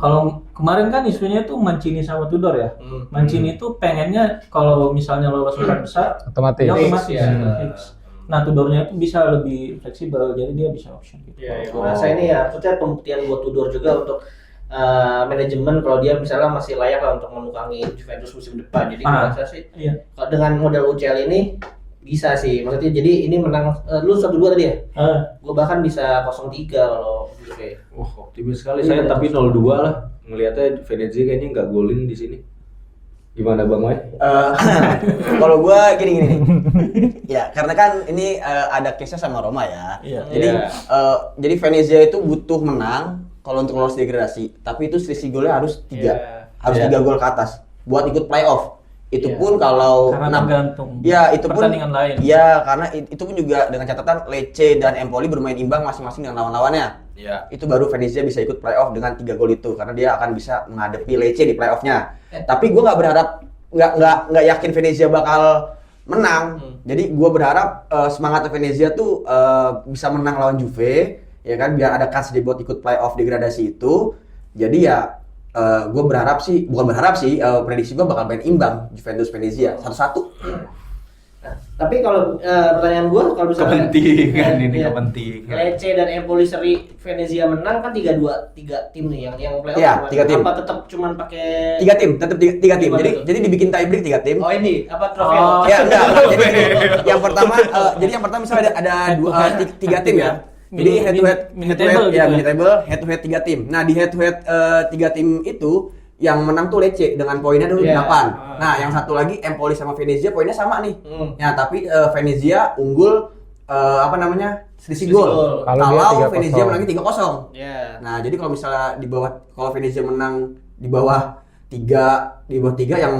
Speaker 5: Kalau kemarin kan isunya itu Mancini sama Tudor ya. Mancini itu pengennya kalau misalnya lolos empat besar,
Speaker 3: Otomatis.
Speaker 5: dia otomatis
Speaker 2: Fix, ya.
Speaker 5: fix. Nah, Tudornya itu bisa lebih fleksibel, jadi dia bisa option gitu.
Speaker 2: Iya, gue rasa ini ya, maksudnya pembuktian buat Tudor juga untuk manajemen kalau dia misalnya masih layak lah untuk menukangi Juventus musim depan. Jadi gue rasa sih kalau dengan model UCL ini bisa sih, maksudnya jadi ini menang lu 1-2 tadi ya? Gue bahkan bisa 0-3 kalau Juve.
Speaker 1: Wah, optimis sekali saya, tapi 0-2 lah. Ngelihatnya Venezia kayaknya nggak golin di sini. Gimana Bang Mai?
Speaker 4: Kalau gua gini nih. Ya, karena kan ini ada case-nya sama Roma ya.
Speaker 5: Iya.
Speaker 4: Jadi Venezia itu butuh menang kalau untuk lolos degradasi, tapi itu selisih golnya harus 3. Harus 3 gol ke atas buat ikut playoff. Itu pun kalau
Speaker 5: karena tergantung
Speaker 4: itu pun
Speaker 5: pertandingan lain.
Speaker 4: Iya, karena itu pun juga dengan catatan Lecce dan Empoli bermain imbang masing-masing dengan lawan-lawannya.
Speaker 1: Iya.
Speaker 4: Itu baru Venezia bisa ikut playoff dengan 3 gol itu, karena dia akan bisa menghadapi Lecce di playoffnya. Tapi gue nggak berharap, nggak yakin Venezia bakal menang. Jadi gue berharap semangat Venezia tuh bisa menang lawan Juve, ya kan, biar ada chance dia buat ikut playoff degradasi itu. Jadi ya gue prediksi gue bakal main imbang Juventus Venezia 1-1.
Speaker 2: Nah, tapi kalau pertanyaan gue, kalau misalnya
Speaker 1: Kepentingan ini kepentingan.
Speaker 2: Lecce dan Empoli seri Venezia menang kan 3 tim nih yang playoff.
Speaker 4: Iya, 3 tim.
Speaker 2: Apa tetap cuman pakai
Speaker 4: 3 tim, tetap 3 tim.
Speaker 2: Gimana tuh?
Speaker 4: Jadi dibikin tie break 3 tim.
Speaker 2: Oh ini apa trofeo?
Speaker 4: Ya enggak. Jadi yang pertama misalnya ada 3 tim ya. Jadi head to head mini table head to head 3 tim. Nah, di head to head 3 tim itu yang menang tuh Lecce dengan poinnya dulu 8. Nah, yang satu lagi Empoli sama Venezia poinnya sama nih. Ya, tapi Venezia unggul selisih gol. Kalau Venezia menang 3-0. Nah, jadi kalau misalnya kalau Venezia menang di bawah 3 yang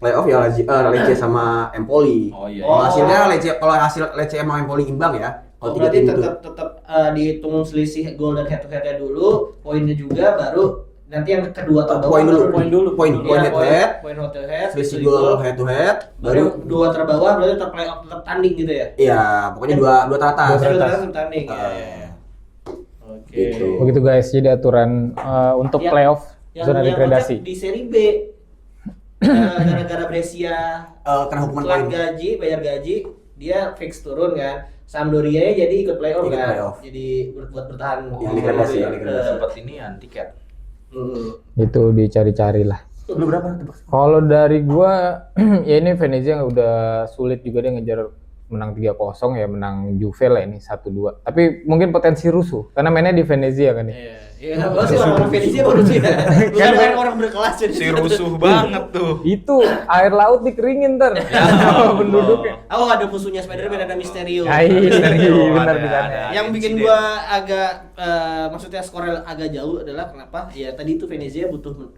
Speaker 4: playoff ya Lecce sama Empoli.
Speaker 1: Oh iya.
Speaker 4: Hasilnya kalau hasil Lecce sama Empoli imbang ya.
Speaker 2: Oh, berarti tetap dihitung selisih gol dan head to head-nya dulu, poinnya juga, baru nanti yang kedua terbawah
Speaker 4: poin head to head, selisih gol head to head,
Speaker 2: baru 2 terbawah berarti tetap playoff, tetap tanding gitu ya?
Speaker 4: Iya, pokoknya 2 teratas.
Speaker 2: 2 teratas tanding. Oke.
Speaker 4: Gitu.
Speaker 3: Begitu guys, jadi aturan untuk playoff zona degradasi.
Speaker 2: Di seri B gara-gara Brescia
Speaker 4: Kena hukuman poin.
Speaker 2: bayar gaji, dia fix turun kan. Sampdoria jadi ikut playoff
Speaker 4: Ikut
Speaker 2: kan.
Speaker 4: playoff.
Speaker 2: Jadi buat bertahan.
Speaker 4: Yang degradasi.
Speaker 1: Sempat ini tiket.
Speaker 3: Itu dicari-cari lah.
Speaker 4: Lu berapa tebak?
Speaker 3: Kalau dari gua ya ini Venezia udah sulit juga dia ngejar menang 3-0 ya, menang Juve lah ini 1-2. Tapi mungkin potensi rusuh karena mainnya di Venezia kan ya.
Speaker 2: Iya, gua sih orang Venezia baru sih. Bukan orang berkelas jadi.
Speaker 1: Si rusuh banget tuh.
Speaker 3: Itu air laut dikeringin ntar penduduknya.
Speaker 2: Oh, ada musuhnya Spider-Man, ada Mysterio.
Speaker 3: Ya, iya, benar
Speaker 1: Ada,
Speaker 3: benar.
Speaker 1: ada.
Speaker 2: Yang bikin
Speaker 1: insiden.
Speaker 2: gua agak maksudnya skornya agak jauh adalah kenapa? Ya tadi itu Venezia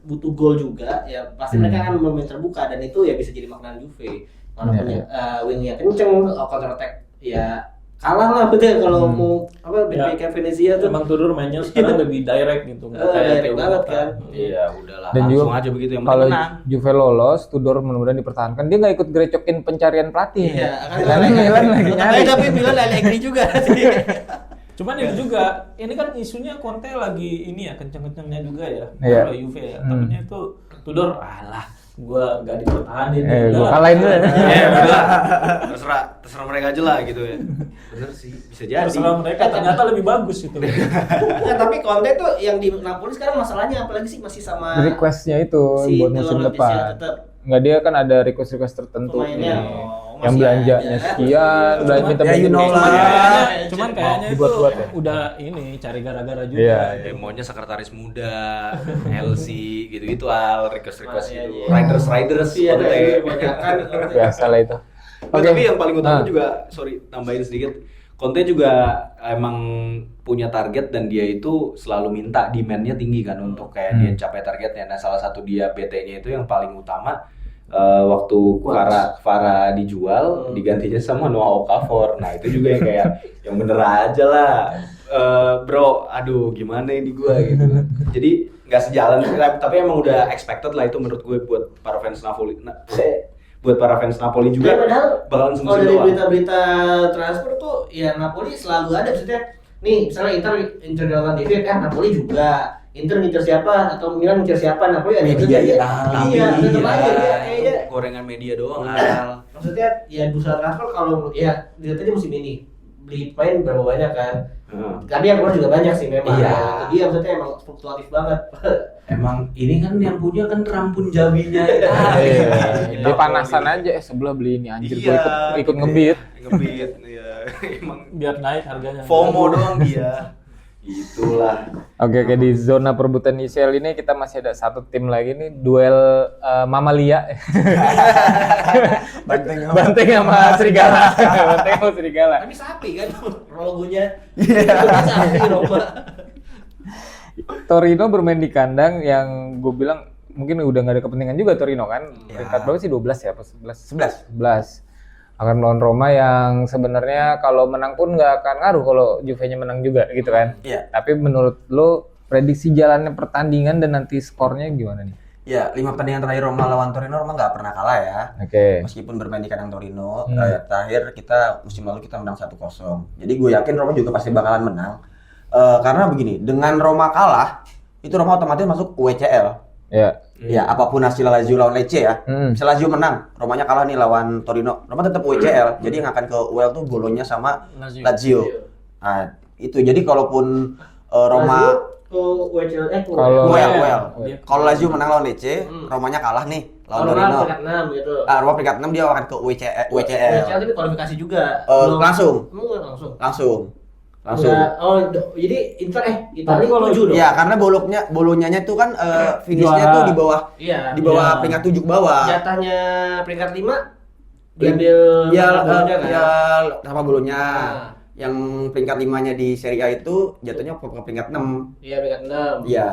Speaker 2: butuh gol juga. Ya pasti mereka akan bermain terbuka dan itu ya bisa jadi makanan Juve. Kalau punya wingnya kenceng, counter attack ya kalah lah betul kalau mau apa kayak Venezia tuh.
Speaker 5: Emang Tudor mainnya sekarang lebih direct gitu. nggak kayak
Speaker 2: Direct
Speaker 5: Theo
Speaker 2: banget
Speaker 5: Walcott.
Speaker 2: kan.
Speaker 1: Iya, udahlah.
Speaker 3: Dan
Speaker 1: Langsung
Speaker 3: juga
Speaker 1: aja begitu yang
Speaker 3: kalau
Speaker 1: penting menang.
Speaker 3: Juve lolos, Tudor mudah-mudahan dipertahankan. Dia nggak ikut grecokin pencarian pelatih.
Speaker 2: Iya,
Speaker 3: Karena Milan lagi nyari.
Speaker 2: Tapi Milan Allegri juga sih.
Speaker 5: Cuman itu juga, ini kan isunya Conte lagi ini ya kenceng-kencengnya juga ya.
Speaker 3: Iya.
Speaker 5: Kalau Juve ya. Takutnya itu Tudor, alah, gua gak dipertahanin.
Speaker 3: Gua kalahin dulu.
Speaker 1: Ya udah. Terserah mereka aja lah gitu ya. Bener sih, bisa jadi.
Speaker 5: Terserah mereka, ternyata lebih bagus itu.
Speaker 2: Nah, tapi Conte tuh yang di Napoli sekarang masalahnya apalagi sih masih sama
Speaker 3: Requestnya itu buat musim
Speaker 2: De Laurentiis
Speaker 3: depan.
Speaker 2: ya, tetap
Speaker 3: Nggak, dia kan ada request tertentu
Speaker 2: pemainnya.
Speaker 3: nih.
Speaker 2: Oh,
Speaker 3: Yang
Speaker 2: masih
Speaker 3: belanjanya
Speaker 2: ada.
Speaker 3: sekian, udah minta
Speaker 4: Ya, you know
Speaker 3: bikin
Speaker 4: lah.
Speaker 5: Cuman kayaknya itu
Speaker 3: Dibuat-buat ya?
Speaker 5: udah ini cari gara-gara juga.
Speaker 3: Iya.
Speaker 1: Demonya sekretaris muda, LC gitu-gitu al, request
Speaker 2: Iya,
Speaker 1: gitu.
Speaker 2: iya.
Speaker 1: Riders
Speaker 2: Iya,
Speaker 1: Conte.
Speaker 2: kebanyakan
Speaker 3: biasa lah itu.
Speaker 1: Tapi yang paling utama
Speaker 3: Nah.
Speaker 1: juga, sorry tambahin sedikit, Conte juga emang punya target dan dia itu selalu minta demand-nya tinggi kan untuk kayak dia capai targetnya. Nah salah satu dia BT-nya itu yang paling utama waktu Kvara dijual digantinya sama Noah Okafor. Nah itu juga yang kayak yang bener aja lah. Bro, aduh gimana ini gua gitu. Jadi nggak sejalan, tapi emang udah expected lah itu menurut gue buat para fans Napoli. Buat para fans Napoli juga
Speaker 2: Ya, padahal
Speaker 1: bakalan
Speaker 2: kalau
Speaker 1: semusim
Speaker 2: dari
Speaker 1: doang.
Speaker 2: berita-berita transfer tuh ya Napoli selalu ada maksudnya nih misalnya Inter dilakukan David Napoli juga Inter ngincer siapa atau Milan ngincer siapa Napoli ada
Speaker 4: Media
Speaker 2: juga
Speaker 4: ya,
Speaker 2: iya tetap aja dia kayaknya
Speaker 1: gorengan media doang Al.
Speaker 2: maksudnya ya bursa transfer kalau ya lihat aja musim ini beli pemain berapa banyak kan tapi yang keluar juga banyak sih memang
Speaker 1: Iya.
Speaker 2: itu dia maksudnya emang fluktuatif banget
Speaker 1: Emang ini kan yang punya kan Rampun Jabinya
Speaker 3: Iya, dia panasan aja sebelah beli ini anjir
Speaker 1: Iya,
Speaker 3: gua ikut ngebit.
Speaker 1: Ngebit, iya. Emang
Speaker 5: Biar naik harganya.
Speaker 1: FOMO doang dia. Itulah.
Speaker 3: Oke, di zona perebutan UCL ini kita masih ada satu tim lagi nih, duel mamalia. Banteng sama serigala. Banteng sama serigala.
Speaker 2: tapi sapi kan logonya sapi Roma
Speaker 3: Torino bermain di kandang yang gue bilang mungkin udah nggak ada kepentingan juga Torino kan. Peringkat berapa sih? 12 ya apa 11? 11. Akan melawan Roma yang sebenarnya kalau menang pun nggak akan ngaruh kalau Juve-nya menang juga gitu kan.
Speaker 4: Iya.
Speaker 3: Tapi menurut lo prediksi jalannya pertandingan dan nanti skornya gimana nih?
Speaker 4: Ya, 5 pertandingan terakhir Roma lawan Torino, Roma nggak pernah kalah ya.
Speaker 3: Oke.
Speaker 4: Meskipun bermain di kandang Torino, terakhir musim lalu kita menang 1-0. Jadi gue yakin Roma juga pasti bakalan menang. Karena begini, dengan Roma kalah, itu Roma otomatis masuk UCL.
Speaker 3: Ya.
Speaker 4: Ya, apapun hasil Lazio lawan Lecce ya. Misal Lazio menang, Romanya kalah nih lawan Torino, Roma tetap UCL. Jadi yang akan ke UEL tuh Bolonya sama Lazio. Nah, itu jadi kalaupun Roma
Speaker 3: Kalau
Speaker 4: UEL. Kalau Lazio menang lawan Lecce, Romanya kalah nih lawan Torino.
Speaker 2: peringkat 6 gitu
Speaker 4: Roma peringkat 6 dia akan ke UCL.
Speaker 2: UCL tapi kualifikasi juga
Speaker 4: Langsung.
Speaker 2: langsung
Speaker 4: Langsung.
Speaker 2: Jadi Inter
Speaker 5: Tapi
Speaker 2: Italia
Speaker 5: kalau
Speaker 2: 7 dong.
Speaker 4: Ya, karena Bolonyanya tuh kan finishnya
Speaker 5: Juara.
Speaker 4: tuh di bawah
Speaker 2: Iya.
Speaker 4: peringkat 7 ke bawah.
Speaker 2: Jatahnya peringkat 5 diambil
Speaker 4: Ya,
Speaker 2: Bologna kan.
Speaker 4: ya sama Bolonya.
Speaker 2: Nah.
Speaker 4: Yang peringkat 5-nya di Serie A itu jatuhnya ke peringkat 6.
Speaker 2: Iya peringkat 6.
Speaker 4: Iya.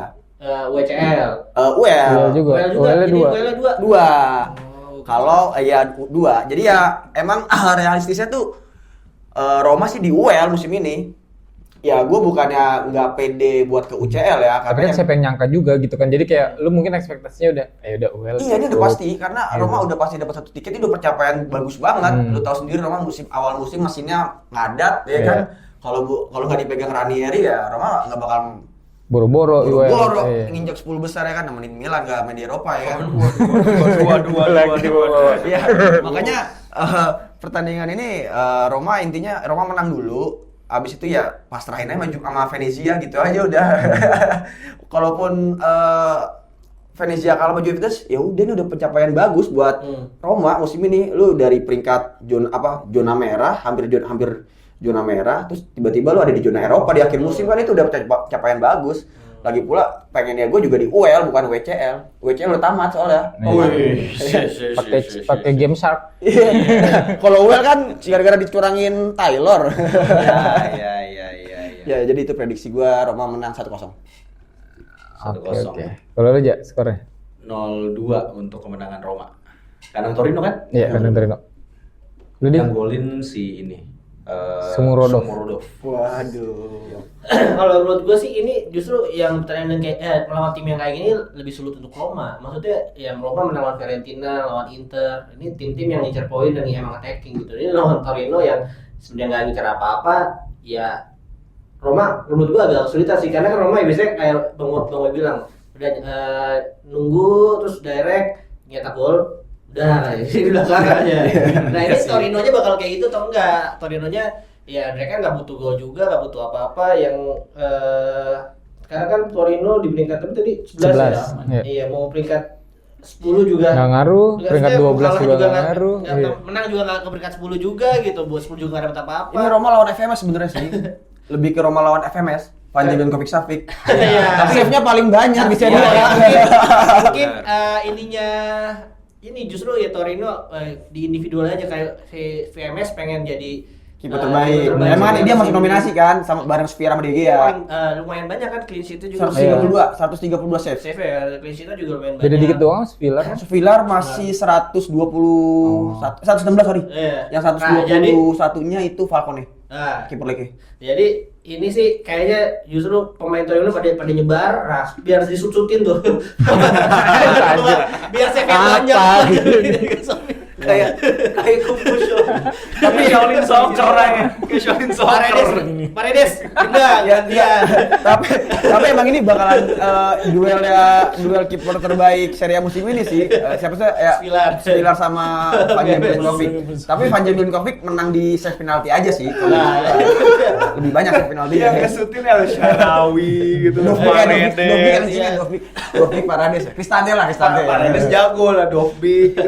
Speaker 2: WCL.
Speaker 3: UEL
Speaker 4: UEL
Speaker 3: juga.
Speaker 2: WCL juga.
Speaker 3: UEL-nya
Speaker 2: Jadi
Speaker 3: 2.
Speaker 2: WCL 2.
Speaker 4: 2. Kalau ya 2. Jadi ya emang realistisnya tuh Roma sih di UEL musim ini. Ya gue bukannya nggak pede buat ke UCL ya,
Speaker 3: Tapi kan
Speaker 4: karena
Speaker 3: siapa yang nyangka juga gitu kan. Jadi kayak lu mungkin ekspektasinya udah udah UEL.
Speaker 4: iya ini udah
Speaker 3: cukup.
Speaker 4: pasti karena Roma udah pasti dapat 1 tiket, ini udah pencapaian bagus banget. Lu tahu sendiri Roma awal musim mesinnya ngadat ya kan. Kalau nggak dipegang Ranieri ya Roma nggak bakal
Speaker 3: Boro-boro UEL.
Speaker 4: boro-boro
Speaker 3: Iya.
Speaker 4: nginjak 10 besar ya kan, nemenin Milan nggak main di Eropa ya kan. Iya, makanya pertandingan ini Roma intinya Roma menang dulu. Abis itu ya pasrahin aja maju sama Venezia gitu aja udah. Kalaupun Venezia kalah sama Juventus, ya udah ini udah pencapaian bagus buat Roma musim ini. Lu dari peringkat zona merah, hampir zona merah, terus tiba-tiba lu ada di zona Eropa di akhir musim kan, itu udah pencapaian bagus. Lagi pula pengennya gue juga di UEL bukan WCL. WCL udah tamat soalnya.
Speaker 3: Pakai Game Shark.
Speaker 4: Kalau UEL kan gara-gara dicurangin Taylor.
Speaker 1: Ya.
Speaker 4: Ya, jadi itu prediksi gua Roma menang 1-0.
Speaker 3: Oke. Kalau lu aja skornya?
Speaker 1: 0-2 untuk kemenangan Roma. Kandang Torino kan?
Speaker 3: Iya, kandang Torino. Lu dia?
Speaker 1: Yang golin si ini.
Speaker 3: Sumurodov.
Speaker 4: Waduh.
Speaker 2: Kalau menurut gue sih ini justru yang pertandingan kayak melawan tim yang kayak gini lebih sulit untuk Roma. Maksudnya ya Roma menang lawan Fiorentina, lawan Inter. Ini tim-tim yang ngincer poin dan yang emang attacking gitu. Ini lawan Torino yang sebenarnya nggak ngincer apa-apa. Ya Roma menurut gue agak kesulitan sih, karena kan Roma ya biasanya kayak Bang Boy bilang udah nunggu terus direct nyetak gol udah di belakang aja. Nah ini Torino-nya bakal kayak gitu atau enggak? Torino-nya ya mereka nggak butuh gol juga, nggak butuh apa-apa yang karena kan Torino di peringkat tadi 11 ya.
Speaker 3: Iya.
Speaker 2: Iya, mau peringkat 10 juga
Speaker 3: Nggak ngaruh, peringkat 12 juga nggak ngaruh. Iya.
Speaker 2: menang juga nggak ke peringkat 10 juga gitu, buat 10 juga nggak dapat apa-apa.
Speaker 4: Ini Roma lawan FMS sebenarnya sih. Lebih ke Roma lawan FMS. Vanja Milinkovic-Savic.
Speaker 2: Iya.
Speaker 4: Tapi save-nya paling banyak di Serie
Speaker 2: Iya,
Speaker 4: A.
Speaker 2: mungkin ininya ini justru ya Torino di individual aja kayak si VMS pengen jadi
Speaker 4: Kiper terbaik. Emang dia masuk nominasi kan sama bareng Sfira sama De Gea.
Speaker 2: lumayan banyak kan clean sheet-nya juga.
Speaker 4: 132 save.
Speaker 2: Save ya, clean sheet-nya juga lumayan banyak.
Speaker 3: Beda dikit doang Spiller.
Speaker 4: Villar masih 116 sorry.
Speaker 2: Iya.
Speaker 4: Yang
Speaker 2: Nah, jadi
Speaker 4: 121-nya itu Falcone.
Speaker 2: nah,
Speaker 4: Kiper lagi.
Speaker 2: jadi ini sih kayaknya justru pemain Torino pada nyebar, nah, biar disut-sutin tuh. biar save panjang.
Speaker 1: Kayak kumpul. Tapi Shaolin Soccer aja. Kayak Shaolin Soccer.
Speaker 2: Paredes, pindah.
Speaker 4: Ya. Tapi emang ini bakalan duel kiper terbaik Serie A musim ini sih. Siapa sih? Ya, Spiller sama Vanja Milinkovic. Tapi Vanja Milinkovic menang di save penalti aja sih. Lebih banyak save penalti.
Speaker 1: Yang kesutin El Shaarawy gitu.
Speaker 4: Dovbyk Paredes. Cristante.
Speaker 1: Paredes jago lah, Dovbyk.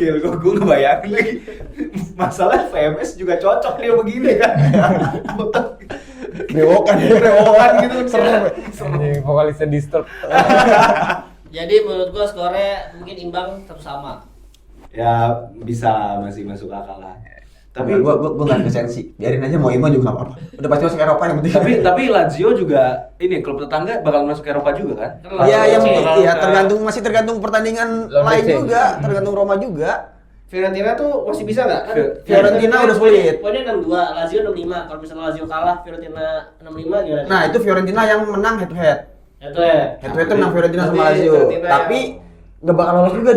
Speaker 1: Gokil, gue ngebayangin lagi. Masalah VMS juga cocok dia begini kan.
Speaker 4: Brewokan
Speaker 1: gitu.
Speaker 3: Ini vokalisnya Disturb.
Speaker 2: Jadi menurut gua skornya mungkin imbang atau sama.
Speaker 1: Ya bisa masih masuk akal lah.
Speaker 4: Tapi gua enggak ada sensi. Biarin aja mau imbang juga enggak apa-apa. Udah pasti masuk Eropa yang penting.
Speaker 1: Tapi Lazio juga ini klub tetangga bakal masuk Eropa juga kan?
Speaker 4: Iya, tergantung pertandingan
Speaker 3: Lawan
Speaker 4: lain
Speaker 3: FC.
Speaker 4: juga, tergantung Roma juga.
Speaker 2: Fiorentina tuh masih bisa nggak?
Speaker 4: Fiorentina udah sulit.
Speaker 2: Poinnya 62, Lazio 65. Kalau misalnya Lazio kalah, Fiorentina 65 gimana?
Speaker 4: Nah, itu Fiorentina yang menang head to head.
Speaker 2: itu ya.
Speaker 4: Head to head itu menang Fiorentina sama
Speaker 2: Tapi
Speaker 4: Lazio.
Speaker 2: Fiorentina
Speaker 4: Tapi nggak bakal lolos juga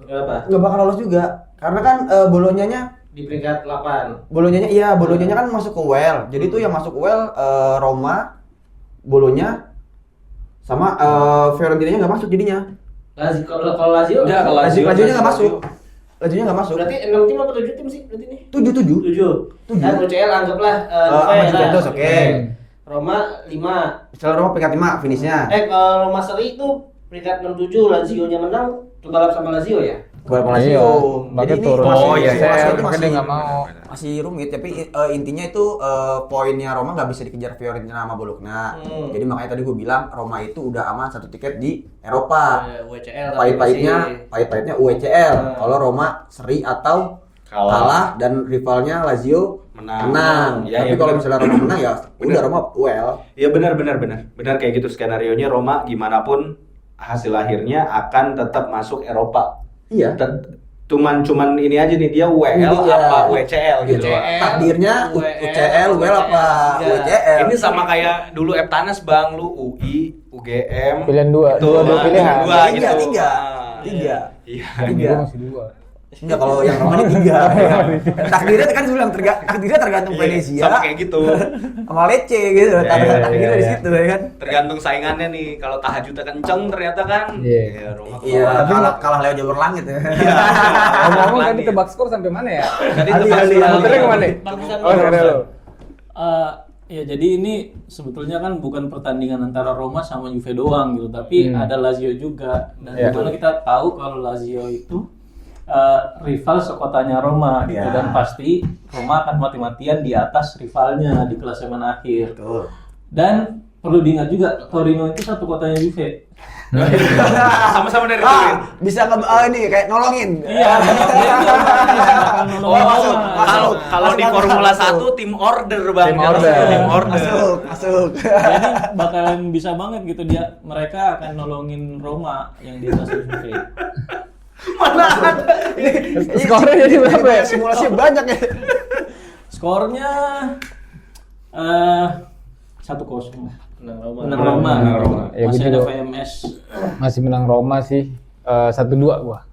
Speaker 2: Kenapa?
Speaker 4: nggak bakal lolos juga. Karena kan Bolognanya
Speaker 2: Di peringkat 8.
Speaker 4: Bolognanya kan masuk ke UEL. Jadi tuh yang masuk UEL Roma, Bologna sama Fiorentinanya nggak masuk jadinya.
Speaker 2: Lazio kalau Lazio
Speaker 1: Enggak, kalau
Speaker 4: Lazio-nya nggak masuk. Lazio-nya nggak masuk.
Speaker 2: berarti 6 tim apa 7 tim sih berarti nih?
Speaker 4: 7.
Speaker 2: 7. Kan UCL anggaplah
Speaker 4: Sama Juventus oke.
Speaker 2: Roma 5.
Speaker 4: Misalnya Roma peringkat 5 finishnya.
Speaker 2: Kalau Roma seri itu peringkat 67, Lazio-nya menang, tuh balap sama Lazio ya?
Speaker 4: Balap
Speaker 3: Iya,
Speaker 4: Lazio.
Speaker 3: makanya
Speaker 4: Jadi ini
Speaker 3: turun.
Speaker 4: masih-
Speaker 1: Oh, iya, iya.
Speaker 4: masih- itu
Speaker 3: Makanya dia nggak mau.
Speaker 4: masih rumit, tapi intinya itu poinnya Roma nggak bisa dikejar Fiorentina sama Bologna. Jadi makanya tadi gue bilang Roma itu udah aman 1 tiket di Eropa.
Speaker 2: UCL
Speaker 4: Pahit-pahitnya UECL. Kalau Roma seri atau kalah dan rivalnya Lazio menang.
Speaker 1: Ya,
Speaker 4: Tapi
Speaker 1: ya,
Speaker 4: kalau
Speaker 1: benar.
Speaker 4: misalnya Roma menang ya udah Roma UEL.
Speaker 1: Iya benar kayak gitu skenarionya. Roma gimana pun hasil akhirnya akan tetap masuk Eropa.
Speaker 4: Iya.
Speaker 1: Cuman ini aja nih, dia WL
Speaker 4: Iya.
Speaker 1: apa WCL gitu.
Speaker 2: WCL.
Speaker 4: Takdirnya UCL, UEL apa
Speaker 2: Iya.
Speaker 4: UECL.
Speaker 1: Ini sama kayak dulu Eptanas Bang, lu UI, UGM.
Speaker 3: Pilihan dua,
Speaker 1: Itu,
Speaker 3: dua pilihan.
Speaker 1: Dua gitu.
Speaker 4: Tiga.
Speaker 1: Ah,
Speaker 4: Tiga.
Speaker 1: Iya.
Speaker 4: Tiga.
Speaker 3: Gua masih 2.
Speaker 4: Enggak, kalau yang Roma ini 3. Takdirnya kan gue bilang takdirnya tergantung Venezia
Speaker 1: Sama kayak gitu.
Speaker 4: sama Lecce gitu. Takdirnya di situ ya kan.
Speaker 1: Tergantung saingannya nih. Kalau tahajudnya kenceng ternyata kan.
Speaker 3: Iya.
Speaker 1: Ya, Roma
Speaker 4: Iya,
Speaker 1: keluar.
Speaker 4: kalah lewat jalur langit ya.
Speaker 3: Ngomong-ngomong tadi tebak skor sampai mana ya?
Speaker 1: Tadi
Speaker 4: Ali,
Speaker 1: tebak
Speaker 4: Ali,
Speaker 1: skor.
Speaker 3: Muternya kemana?
Speaker 2: Bagusan
Speaker 3: Oh, ada lo.
Speaker 5: Ya jadi ini sebetulnya kan bukan pertandingan antara Roma sama Juve doang gitu, tapi ada Lazio juga. Dan
Speaker 3: Iya.
Speaker 5: dimana kita tahu kalau Lazio itu rival sekotanya Roma gitu,
Speaker 4: Iya.
Speaker 5: dan pasti Roma akan mati-matian di atas rivalnya di klasemen akhir.
Speaker 4: Betul.
Speaker 5: Dan perlu diingat juga Torino itu satu kotanya Juve.
Speaker 1: Sama-sama dari Turin.
Speaker 4: Bisa ini kayak nolongin.
Speaker 5: Iya, dia bakal nolongin
Speaker 4: masuk,
Speaker 5: Roma.
Speaker 4: masuk.
Speaker 1: Kalau di Formula 1 tim order Bang.
Speaker 3: Tim order.
Speaker 1: Tim order.
Speaker 4: Masuk.
Speaker 5: Jadi bakalan bisa banget gitu mereka akan nolongin Roma yang di atas Juve.
Speaker 1: Mana ada.
Speaker 3: Skornya jadi berapa ya?
Speaker 4: Simulasi banyak ya.
Speaker 5: Skornya 1-0.
Speaker 2: Menang Roma.
Speaker 5: Menang Roma.
Speaker 1: Menang Roma.
Speaker 3: Ya,
Speaker 5: Masih
Speaker 3: gua
Speaker 5: ada
Speaker 3: juga.
Speaker 5: VMS.
Speaker 3: Masih menang Roma sih 1-2 gua.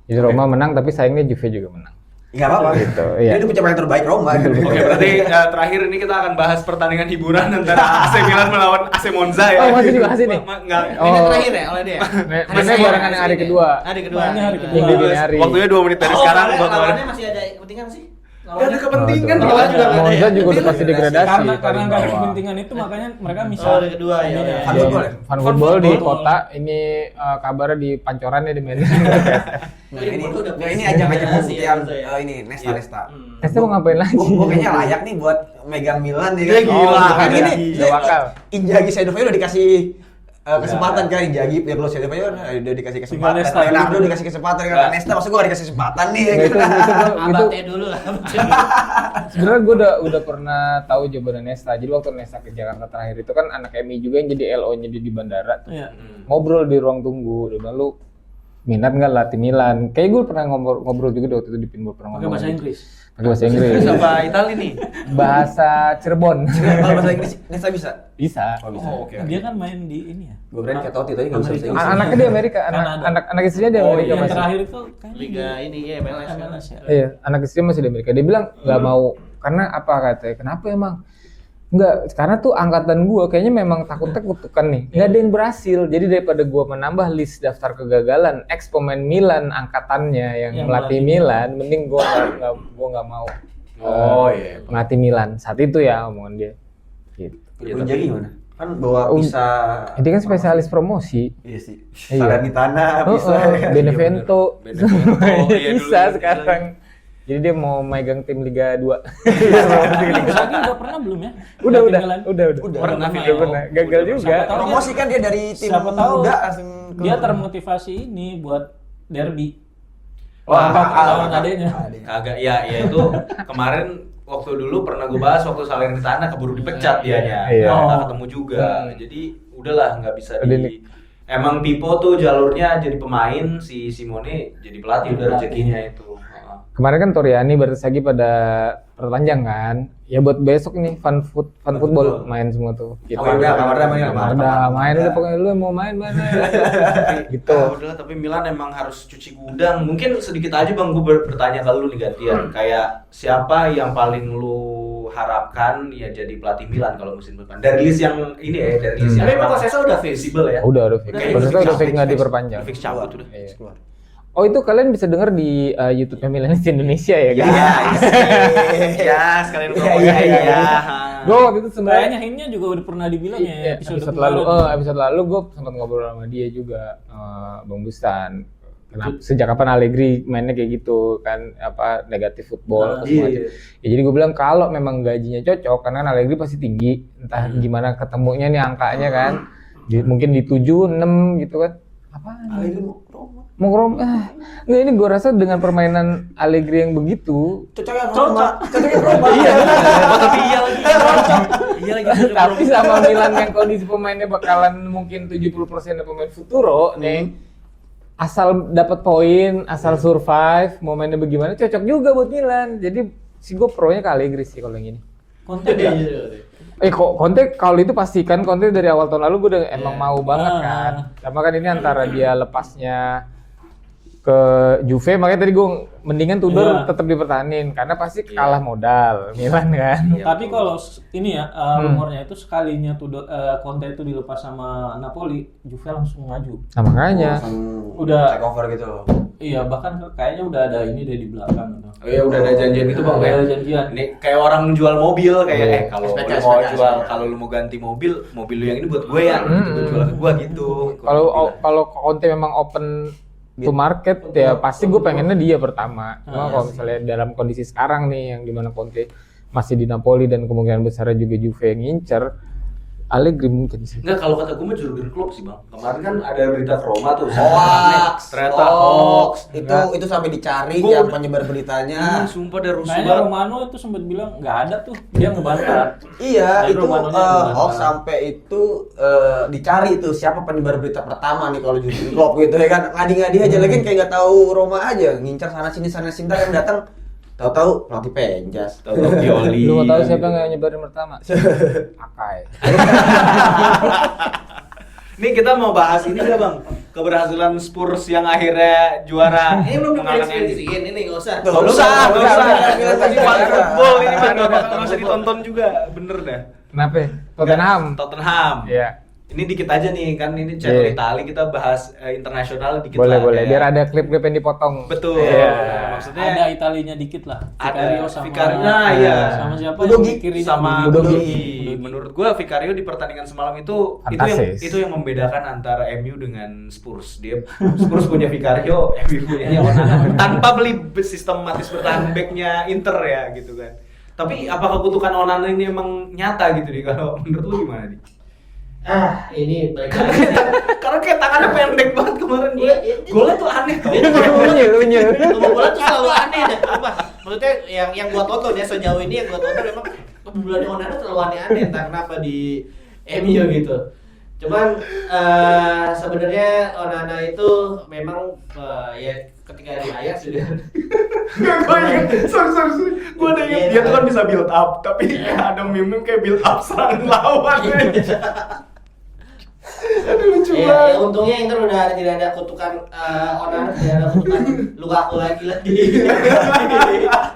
Speaker 3: Jadi Roma menang tapi sayangnya Juve juga menang.
Speaker 4: Enggak apa-apa.
Speaker 3: Gitu, iya.
Speaker 4: Itu pencapaian terbaik Roma.
Speaker 1: Oke, berarti terakhir ini kita akan bahas pertandingan hiburan antara AC Milan melawan AC Monza ya.
Speaker 3: Oh, masih dibahas ini?
Speaker 1: Enggak.
Speaker 3: Oh.
Speaker 2: Ini terakhir ya oleh dia.
Speaker 3: Mainnya barengan yang hari kedua.
Speaker 2: Hari kedua.
Speaker 5: Ini hari kedua.
Speaker 3: Yang dini hari.
Speaker 1: Waktunya 2 menit dari sekarang buat
Speaker 2: lawannya masih ada kepentingan sih.
Speaker 1: Gak ada kepentingan
Speaker 3: Oh,
Speaker 1: Milan juga nggak ada
Speaker 3: Monza
Speaker 1: ya.
Speaker 3: juga udah pasti degradasi.
Speaker 5: Karena
Speaker 3: paling
Speaker 5: nggak ada
Speaker 3: bawah.
Speaker 5: kepentingan itu makanya mereka bisa.
Speaker 2: Oh, hari kedua ya.
Speaker 5: Iya.
Speaker 4: Fan football ya?
Speaker 3: Fan football di kota ini kabarnya di Pancoran ya di Medan.
Speaker 4: Ini ajang-ajang pembuktian ini Nesta.
Speaker 3: Nesta mau ngapain lagi?
Speaker 4: Gua kayaknya layak nih buat megang Milan nih
Speaker 1: Dia gila,
Speaker 4: kan
Speaker 1: dia
Speaker 4: ini
Speaker 3: gila. Bakal.
Speaker 4: Inzaghi Sedoyo udah dikasih kesempatan kan Inzaghi Pirlo Sedoyo udah dikasih kesempatan.
Speaker 5: Nesta
Speaker 4: Leonardo
Speaker 5: dulu.
Speaker 4: dikasih kesempatan kan Nesta maksud gua gak dikasih kesempatan nih.
Speaker 3: Nah, itu
Speaker 2: Abate dulu lah.
Speaker 3: sebenarnya gue udah pernah tahu jawaban Nesta. Jadi waktu Nesta ke Jakarta terakhir itu kan anak MI juga yang jadi LO-nya di bandara.
Speaker 5: Iya.
Speaker 3: Ngobrol di ruang tunggu. Dia bilang, lu minat nggak latih Milan? Kayak gue pernah ngobrol juga waktu itu di Pinball pernah
Speaker 5: Pakai
Speaker 3: ngomong.
Speaker 5: bahasa Inggris.
Speaker 3: Pakai bahasa Inggris.
Speaker 1: Apa Itali nih?
Speaker 3: Bahasa Cirebon.
Speaker 4: Kalau bahasa Inggris Nesta bisa.
Speaker 3: Bisa.
Speaker 1: Oh, oke.
Speaker 5: Dia kan main di ini ya.
Speaker 4: Gua keren kayak Totti tadi enggak bisa bahasa Inggris.
Speaker 3: Anaknya di Amerika,
Speaker 5: Kanada.
Speaker 3: anak istrinya di Amerika
Speaker 5: Yang
Speaker 3: masih.
Speaker 5: terakhir itu kan
Speaker 2: Liga ini ya MLS.
Speaker 5: MLS ya.
Speaker 3: Iya, anak istrinya masih di Amerika. Dia bilang nggak mau karena apa katanya? Kenapa emang? Enggak, karena tuh angkatan gua kayaknya memang takutnya kutukan nih. Nggak ada yang berhasil. Jadi daripada gua menambah list daftar kegagalan ex pemain Milan angkatannya yang melatih Milan, mending gua nggak mau.
Speaker 1: Oh iya.
Speaker 3: Melatih Milan. Saat itu ya omongan dia. Gitu.
Speaker 4: Inzaghi gimana? Kan bawa bisa
Speaker 3: Dia kan spesialis promosi.
Speaker 4: Iya sih.
Speaker 3: Iya.
Speaker 4: Salernitana bisa.
Speaker 3: Benevento.
Speaker 1: Benevento, iya, dulu
Speaker 3: Bisa
Speaker 1: bisa.
Speaker 3: sekarang. Jadi dia mau megang tim Liga 2.
Speaker 5: Inzaghi udah pernah belum ya?
Speaker 3: udah.
Speaker 1: Pernah,
Speaker 3: Udah pernah. Gagal juga.
Speaker 5: Siapa tahu
Speaker 4: Promosi kan dia dari tim
Speaker 5: Siapa tahu
Speaker 4: muda langsung ke
Speaker 5: dia termotivasi ini buat derby.
Speaker 1: Wah,
Speaker 5: Lawan adanya.
Speaker 1: Kagak, ya itu kemarin waktu dulu pernah gue bahas waktu Salernitana keburu dipecat dianya,
Speaker 3: Iya.
Speaker 1: nggak ketemu juga, jadi udahlah nggak bisa
Speaker 3: Udah
Speaker 1: di. Emang Pipo tuh jalurnya jadi pemain, si Simone jadi pelatih udah rezekinya itu.
Speaker 3: Kemarin kan Toriani Bertasagi pada perpanjang kan. Ya buat besok nih fun football main semua tuh. Gitu.
Speaker 4: Kamarda main
Speaker 3: Udah pokoknya lu mau main mana. Gitu.
Speaker 1: Udahlah, tapi Milan emang harus cuci gudang. Mungkin sedikit aja Bang, gue bertanya ke lu nih gantian. Kayak siapa yang paling lu harapkan ya jadi pelatih Milan kalau musim depan? Dari list yang ini ya, dari list yang
Speaker 2: Tapi
Speaker 1: emang
Speaker 2: Prosesnya udah fix.
Speaker 1: visible ya.
Speaker 3: Udah fix.
Speaker 1: Kayaknya
Speaker 3: Berarti udah fix nggak
Speaker 1: fix.
Speaker 3: diperpanjang.
Speaker 1: Fix cabut udah.
Speaker 3: Iya. Oh itu kalian bisa denger di YouTube-nya Milanis Indonesia ya guys?
Speaker 1: Ya, sekalian promosi ya.
Speaker 3: Gue waktu itu
Speaker 5: Kayaknya
Speaker 3: sebenarnya
Speaker 5: hintnya juga udah pernah dibilang ya episode
Speaker 3: episode lalu gue sempat ngobrol sama dia juga Bang Bustan. Kenapa sejak kapan Allegri mainnya kayak gitu kan apa negatif football apa semua aja. Ya, jadi gue bilang kalau memang gajinya cocok karena kan Allegri pasti tinggi entah gimana ketemunya nih angkanya kan mungkin di 7 6 gitu kan. Apaan?
Speaker 4: Allegri
Speaker 3: Mau ke Roma. Nggak, ini gue rasa dengan permainan Allegri yang begitu
Speaker 4: cocoknya Roma.
Speaker 3: iya
Speaker 1: Oh, tapi iya lagi. Iya lagi.
Speaker 3: tapi sama Milan yang kondisi pemainnya bakalan mungkin 70% pemain Futuro nih asal dapat poin, asal survive, mau mainnya bagaimana cocok juga buat Milan. Jadi si gue pro-nya ke Allegri sih kalau yang ini.
Speaker 5: konten ya.
Speaker 3: Kok Conte kalau itu pastikan Conte dari awal tahun lalu gue udah emang mau banget kan. Sama kan ini antara dia lepasnya ke Juve, makanya tadi gue mendingan Tudor
Speaker 5: Iya.
Speaker 3: tetap dipertahanin karena pasti kalah modal Milan kan.
Speaker 5: Tapi kalau ini ya rumornya itu sekalinya Conte itu dilepas sama Napoli, Juve langsung maju.
Speaker 3: Nah makanya
Speaker 5: Udah.
Speaker 4: take over gitu loh.
Speaker 5: Iya, bahkan kayaknya udah ada ini deh di belakang gitu.
Speaker 1: Oh iya, udah ada janjian itu Bang.
Speaker 5: Udah
Speaker 1: ya?
Speaker 5: ada janjian.
Speaker 1: Ini kayak orang jual mobil kayak kalau
Speaker 4: SPK,
Speaker 1: lu mau
Speaker 4: SPK.
Speaker 1: jual, kalau lu mau ganti mobil lu yang ini buat gue ya, gitu, gue jual ke gue gitu.
Speaker 3: kalau Conte memang open to market ya pasti gue pengennya dia pertama. Cuma kalau misalnya dalam kondisi sekarang nih yang dimana Conte masih di Napoli dan kemungkinan besarnya juga Juve yang ngincer, Allegri mungkin sih.
Speaker 1: Enggak, kalau kata gue mah Jurgen Klopp sih Bang. Kemarin kan ada berita ke Roma tuh.
Speaker 4: Hoax,
Speaker 1: Ternyata hoax.
Speaker 4: Itu sampai dicari
Speaker 1: Gua
Speaker 4: yang penyebar beritanya.
Speaker 1: Sumpah ada rusuh
Speaker 5: Kayaknya
Speaker 1: banget.
Speaker 5: Romano itu sempat bilang nggak ada tuh, dia ngebantah.
Speaker 4: Iya,
Speaker 5: Jadi
Speaker 4: itu
Speaker 5: Romanonya juga
Speaker 4: hoax
Speaker 5: kan.
Speaker 4: sampai itu dicari itu siapa penyebar berita pertama nih kalau Jurgen Klopp gitu ya kan. Ngadi-ngadi aja lagi kayak nggak tahu Roma aja, ngincar sana sini yang datang tahu-tahu pelatih penjas.
Speaker 1: Tahu Pioli.
Speaker 3: Lu mau tahu siapa yang nyebarin pertama? Akai.
Speaker 1: Nih kita mau bahas ini nggak Bang? Keberhasilan Spurs yang akhirnya juara.
Speaker 2: Ini belum
Speaker 1: mengalahkan-
Speaker 2: diprediksi ini nggak usah.
Speaker 4: Tuh,
Speaker 1: Nggak usah. Ini
Speaker 4: Nggak
Speaker 1: fun
Speaker 4: usah.
Speaker 1: football ini mah nggak usah ditonton juga, bener dah.
Speaker 3: Kenapa? Tottenham.
Speaker 1: Tottenham.
Speaker 3: Iya.
Speaker 1: Ini dikit aja nih, kan ini channel
Speaker 3: Iya.
Speaker 1: Itali, kita bahas internasional dikit
Speaker 3: Boleh
Speaker 1: lah.
Speaker 3: boleh.
Speaker 1: kayak-
Speaker 3: Biar ada klip-klip yang dipotong.
Speaker 1: Betul.
Speaker 3: Iya.
Speaker 1: Maksudnya
Speaker 5: Ada Italinya dikit lah. Vicario
Speaker 1: ada
Speaker 5: sama
Speaker 1: Vicario. Nah, iya.
Speaker 5: Sama siapa?
Speaker 4: Udogi.
Speaker 5: Yang kirinya?
Speaker 1: sama
Speaker 3: Udogi.
Speaker 1: Udogi. Menurut gua Vicario di pertandingan semalam itu
Speaker 3: Fantastis.
Speaker 1: itu yang membedakan antara MU dengan Spurs. Dia Spurs punya Vicario, MU punya Onana. Tanpa beli sistematis bertahan backnya Inter ya gitu kan. Tapi apakah kutukan Onana ini emang nyata gitu nih kalau menurut lu gimana nih?
Speaker 2: Ini baik.
Speaker 1: Karena kayak tangannya pendek banget kemarin gue.
Speaker 2: Iya, iya.
Speaker 1: Golnya tuh aneh tau.
Speaker 3: Unyu.
Speaker 2: Kebobolan tuh selalu aneh deh. Apa? Maksudnya yang gua tonton ya sejauh ini yang gua tonton memang kebobolan Onana selalu aneh-aneh entah kenapa di MU gitu. Cuman sebenarnya Onana itu memang ya ketika di Ajax juga
Speaker 1: Gue inget, sorry. Gue udah inget dia tuh kan bisa build up, tapi ada meme kayak build up serangan lawan. Aduh lucu
Speaker 2: ya,
Speaker 1: banget.
Speaker 2: untungnya Inter udah tidak ada kutukan Onana, tidak ada kutukan Lukaku lagi lah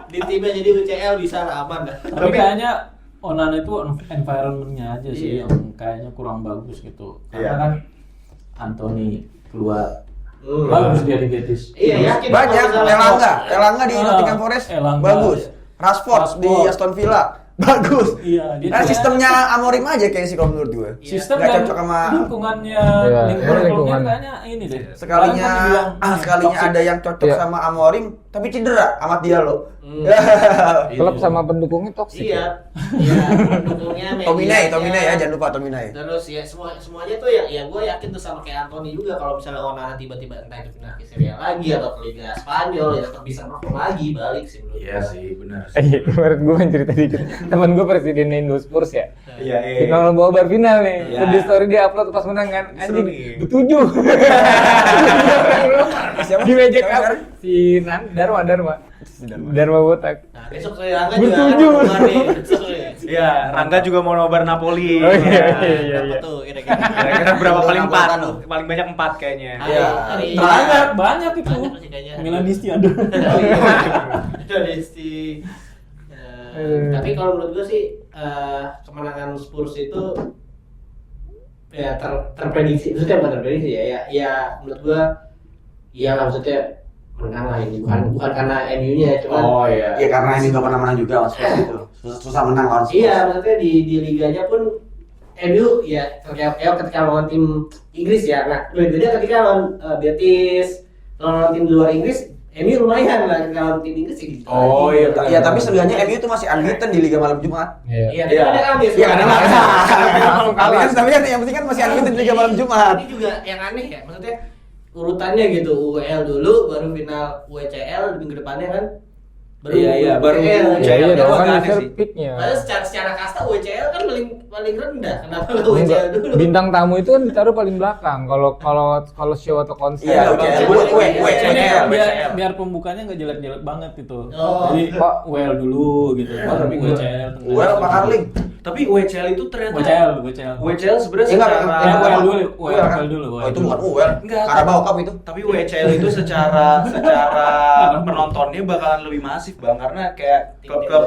Speaker 2: di timnya, jadi UCL bisa lah, aman dah.
Speaker 5: Tapi kayaknya Onana itu environment-nya aja sih
Speaker 2: Iya.
Speaker 5: yang kayaknya kurang bagus gitu. Karena
Speaker 1: Iya.
Speaker 5: kan Anthony keluar bagus dia di Betis.
Speaker 2: Iya, yakin
Speaker 4: Banyak,
Speaker 2: kalau misalnya-
Speaker 4: Elanga di Nottingham Forest
Speaker 5: Elanga.
Speaker 4: bagus. Rashford di
Speaker 5: Rashford.
Speaker 4: Aston Villa bagus.
Speaker 5: Iya, dia
Speaker 4: Karena
Speaker 5: tuh
Speaker 4: sistemnya Amorim aja kayaknya sih kalau menurut gue.
Speaker 5: sistem
Speaker 4: Nggak
Speaker 5: dan
Speaker 4: cocok sama
Speaker 5: lingkungannya
Speaker 3: Iya,
Speaker 5: lingkungan
Speaker 3: lingkungan.
Speaker 5: klubnya kayaknya ini deh.
Speaker 4: sekalinya
Speaker 5: Sekarang kan
Speaker 4: sekalinya
Speaker 5: toxic.
Speaker 4: ada yang cocok
Speaker 3: Iya.
Speaker 4: sama Amorim tapi cedera amat dia lo.
Speaker 3: Klub sama pendukungnya toksik.
Speaker 2: Iya, iya, pendukungnya
Speaker 4: Tominay
Speaker 2: medianya.
Speaker 4: ya jangan lupa Tominay.
Speaker 2: Terus ya semuanya tuh ya gue yakin tuh sama kayak Anthony juga, kalau misalnya Onana tiba-tiba entah itu pindah ke Serie A lagi atau ke Liga Spanyol ya tetap bisa perform lagi balik sih menurut
Speaker 1: Iya
Speaker 2: gue.
Speaker 1: sih, benar.
Speaker 3: Iya, kemarin gue kan cerita dikit. Temen gue presiden Indo Spurs ya.
Speaker 1: Iya,
Speaker 3: Final bawa final nih.
Speaker 1: Iya.
Speaker 3: Terus di story dia upload pas menang kan.
Speaker 1: Seru
Speaker 3: Anjing,
Speaker 1: nih.
Speaker 3: bertujuh.
Speaker 4: Siapa?
Speaker 3: Di meja
Speaker 4: Siapa
Speaker 3: up.
Speaker 4: sekarang?
Speaker 3: Si Dharma Botak.
Speaker 2: Nah, besok Sri Lanka juga
Speaker 3: Bertujuh.
Speaker 2: kan keluar nih. Besok nih.
Speaker 1: Iya, Rangga juga mau nobar Napoli.
Speaker 3: Oh, iya.
Speaker 2: Berapa tuh kira-kira?
Speaker 1: Kira-kira berapa paling
Speaker 4: Napolitano.
Speaker 1: 4? Paling banyak 4 kayaknya.
Speaker 4: Iya.
Speaker 5: Banyak itu.
Speaker 2: Banyak sih kayaknya.
Speaker 5: Milanisti ada.
Speaker 2: Oh, iya. Dynasty. Tapi kalau menurut gue sih kemenangan Spurs itu ya terprediksi, maksudnya bukan terprediksi ya menurut gue iya lah, maksudnya menang lah ini bukan karena MU-nya cuman
Speaker 1: iya.
Speaker 4: Iya karena ini nggak pernah menang juga lawan Spurs itu. Susah menang lawan Spurs.
Speaker 2: iya maksudnya di liganya pun MU ya ketika lawan tim Inggris ya, nah lebih beda ketika lawan Betis, lawan tim di luar Inggris MU lumayan lah kalau tim Inggris sih gitu.
Speaker 1: Oh, iya, betul.
Speaker 4: Iya tapi seenggaknya MU itu masih unbeaten di Liga Malam Jumat.
Speaker 2: Iya, tapi ada kami.
Speaker 4: Iya karena
Speaker 3: kalah.
Speaker 4: tapi kan yang penting kan masih unbeaten di Liga Malam Jumat.
Speaker 2: Ini juga yang aneh ya, maksudnya urutannya gitu, UEL dulu, baru final UCL di minggu depannya kan.
Speaker 1: Iya, baru
Speaker 2: UCL.
Speaker 3: Iya, iya,
Speaker 1: Itu
Speaker 3: dong
Speaker 1: agak
Speaker 3: kan
Speaker 1: aneh
Speaker 3: Mister
Speaker 1: sih.
Speaker 3: picknya.
Speaker 2: Padahal secara kasta UCL kan paling rendah. Kenapa lu UCL dulu?
Speaker 3: Bintang tamu itu kan ditaruh paling belakang. Kalau show atau konser.
Speaker 4: Iya, UCL.
Speaker 5: Biar pembukanya nggak jelek-jelek banget gitu.
Speaker 2: Oh.
Speaker 5: Jadi
Speaker 3: Pak,
Speaker 5: well dulu gitu. Tapi gue CL tengah.
Speaker 4: Well, Pak Carling.
Speaker 1: Tapi WCL itu ternyata
Speaker 5: WCL.
Speaker 1: WCL sebenarnya
Speaker 4: Enggak,
Speaker 1: secara
Speaker 5: WCL dulu,
Speaker 4: UEL kan?
Speaker 5: WCL dulu.
Speaker 4: Oh itu bukan UEL.
Speaker 1: Enggak.
Speaker 4: Carabao Cup itu.
Speaker 1: Tapi WCL itu secara penontonnya bakalan lebih masif Bang, karena kayak klub-klub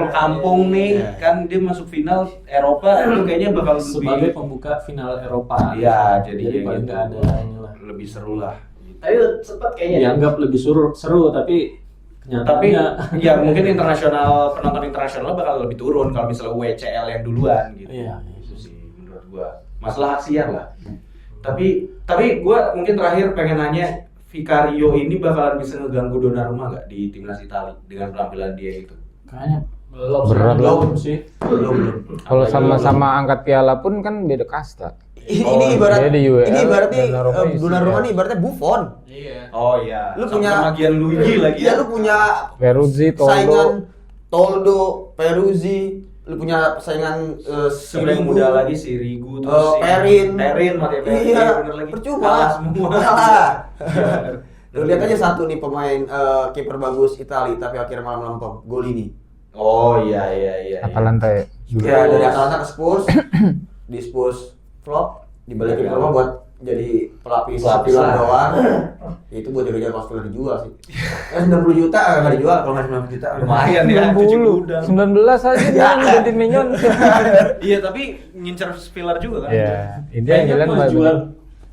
Speaker 1: kampung nih
Speaker 4: Iya.
Speaker 1: kan dia masuk final Eropa itu kayaknya bakal
Speaker 5: Sebagai
Speaker 1: lebih
Speaker 5: pembuka final Eropa.
Speaker 1: iya jadi
Speaker 5: paling
Speaker 1: gitu.
Speaker 5: nggak ada inilah.
Speaker 1: Lebih seru lah.
Speaker 2: Tapi sempet kayaknya.
Speaker 5: Dianggap lebih seru tapi
Speaker 1: Tapi
Speaker 5: kenyataannya
Speaker 1: ya mungkin penonton internasional bakal lebih turun kalau misalnya WCL yang duluan gitu.
Speaker 5: Iya.
Speaker 1: Itu sih menurut gua. Masalah aksiar lah. Tapi gua mungkin terakhir pengen nanya Vicario ini bakalan bisa ngeganggu Donnarumma nggak di timnas Italia dengan penampilan dia itu?
Speaker 5: kayaknya
Speaker 3: Berat lah.
Speaker 5: belum sih.
Speaker 4: Belum.
Speaker 3: Kalau sama-sama angkat piala pun kan beda kasta.
Speaker 4: Ini ibarat
Speaker 3: dia di UEL,
Speaker 4: ini berarti
Speaker 3: Donnarumma UCL.
Speaker 4: Donnarumma nih ibaratnya Buffon.
Speaker 2: Iya.
Speaker 1: Oh iya.
Speaker 4: Lu
Speaker 1: Sama
Speaker 4: punya
Speaker 1: Gianluigi lagi
Speaker 4: Iya, lu punya
Speaker 3: Peruzzi,
Speaker 4: saingan
Speaker 3: Toldo.
Speaker 4: Toldo, Peruzzi, lu punya saingan
Speaker 1: sebenarnya
Speaker 4: Sirigu.
Speaker 1: muda lagi si Rigu terus si
Speaker 4: Perin,
Speaker 1: pakai Perin,
Speaker 4: iya,
Speaker 1: bener lagi.
Speaker 4: percuma,
Speaker 1: Kalah semua.
Speaker 4: kalah. Lu lihat aja satu nih pemain kiper bagus Italia tapi akhirnya malah melempem, Golini.
Speaker 1: Oh iya.
Speaker 3: Atalanta ya.
Speaker 4: Ya dari Atalanta ke Spurs, di Spurs flop, dibalikin ke Roma buat jadi pelapis
Speaker 1: Pelapis
Speaker 4: pilar
Speaker 1: lah.
Speaker 4: doang. Ya, itu buat dikejar pas pilar dijual sih. 90 juta nggak dijual, kalau nggak 90 juta.
Speaker 1: Lumayan ya, cuci
Speaker 3: 90,
Speaker 1: gudang.
Speaker 3: 19 aja dia gantiin Mignon.
Speaker 1: Iya, tapi ngincer Spiller juga kan.
Speaker 3: Ya, ini
Speaker 5: Kayaknya
Speaker 3: Milan
Speaker 5: mau jual.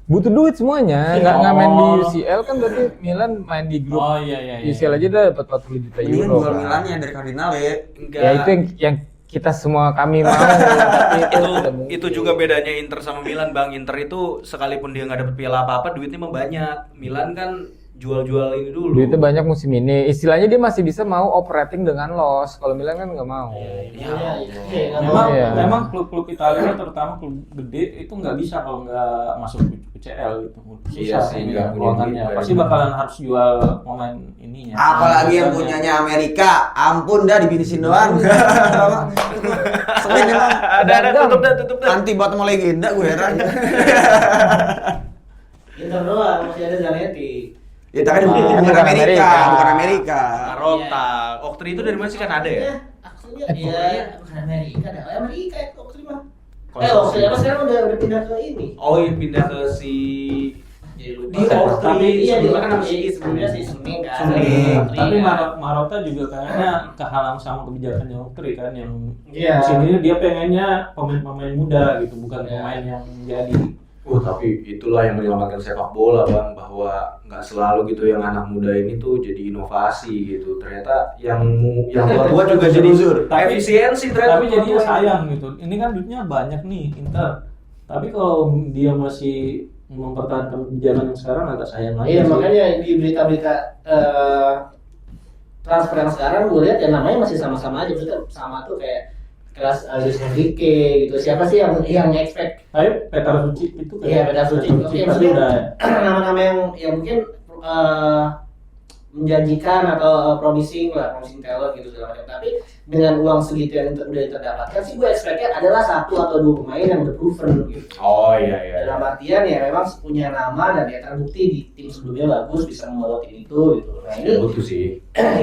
Speaker 3: butuh duit semuanya, nggak main di
Speaker 5: Oh.
Speaker 3: UCL kan berarti Milan main di grup.
Speaker 5: Oh iya.
Speaker 3: UCL aja udah dapat 40 juta
Speaker 4: Ini
Speaker 3: euro.
Speaker 4: jual
Speaker 3: kan.
Speaker 4: Milannya dari Cardinale.
Speaker 1: Enggak.
Speaker 3: Ya itu yang kita semua kami mau. Tapi tidak mungkin.
Speaker 1: itu juga bedanya Inter sama Milan Bang. Inter itu sekalipun dia nggak dapet piala apa-apa duitnya mah banyak. Milan kan jual-jual ini dulu.
Speaker 3: Duitnya banyak musim ini. Istilahnya dia masih bisa mau operating dengan loss. Kalau Milan kan nggak mau. Iya.
Speaker 5: Memang klub-klub Italia terutama klub gede itu nggak bisa kalau nggak masuk UCL gitu.
Speaker 1: Iya
Speaker 5: Susah
Speaker 1: sih,
Speaker 5: ini
Speaker 1: nggak punya
Speaker 5: keuangannya.
Speaker 1: duit,
Speaker 5: Pasti bakalan harus jual pemain ininya.
Speaker 4: Apalagi yang punyanya Amerika, ampun dah dibinisin doang. Selain emang
Speaker 1: Ada tutup dah.
Speaker 4: anti buat sama legenda gue heran.
Speaker 2: Inter doang masih ada Zanetti.
Speaker 4: Ya tapi
Speaker 3: Oh,
Speaker 4: bukan
Speaker 3: bukan
Speaker 4: Amerika,
Speaker 3: Amerika.
Speaker 4: bukan Amerika.
Speaker 1: Arota. Oktri itu dari mana sih kan ada ya?
Speaker 2: Aksesnya iya bukan Amerika dah. Amerika itu Oxley mah.
Speaker 1: Kalau
Speaker 2: Oxley apa sekarang udah pindah ke ini.
Speaker 1: Oh, iya pindah ke si
Speaker 2: Jadi lupa.
Speaker 1: Di Oxley.
Speaker 2: Iya di
Speaker 1: Sebelumnya kan
Speaker 2: Oxley
Speaker 1: si
Speaker 2: sebelumnya si Suning kan.
Speaker 1: Suning.
Speaker 5: Tapi Marotta juga kayaknya kehalang sama kebijakannya Oktri kan yang
Speaker 2: Iya.
Speaker 5: di sini dia pengennya pemain-pemain muda gitu, bukan pemain yang jadi.
Speaker 1: tapi itulah yang menyelamatkan sepak bola Bang, bahwa nggak selalu gitu yang anak muda ini tuh jadi inovasi gitu. Ternyata yang tua juga jadi
Speaker 5: Tapi-
Speaker 1: efisiensi ternyata.
Speaker 5: Tapi jadinya
Speaker 1: tua-tua.
Speaker 5: sayang gitu. Ini kan duitnya banyak nih Inter. Tapi kalau dia masih mempertahankan kebijakan yang sekarang agak sayang lagi.
Speaker 2: Iya
Speaker 5: sih.
Speaker 2: makanya di berita-berita transfer yang sekarang gue lihat ya namanya masih sama-sama aja, maksudnya sama tuh kayak kelas Luis Enrique gitu. Siapa sih yang expect?
Speaker 5: Tapi Petar Suci itu
Speaker 2: Iya, Petar Suci. Oke,
Speaker 5: tadi
Speaker 2: maksudnya
Speaker 5: udah.
Speaker 2: nama-nama yang mungkin menjanjikan atau promising talent gitu segala macam. Tapi dengan uang segitu yang udah terdapatkan sih gue expect-nya adalah 1 atau 2 pemain yang udah proven gitu.
Speaker 1: Oh iya.
Speaker 2: Dalam artian ya memang punya nama dan ya terbukti di tim sebelumnya bagus bisa membawa tim itu gitu. Nah ini
Speaker 1: Betul sih.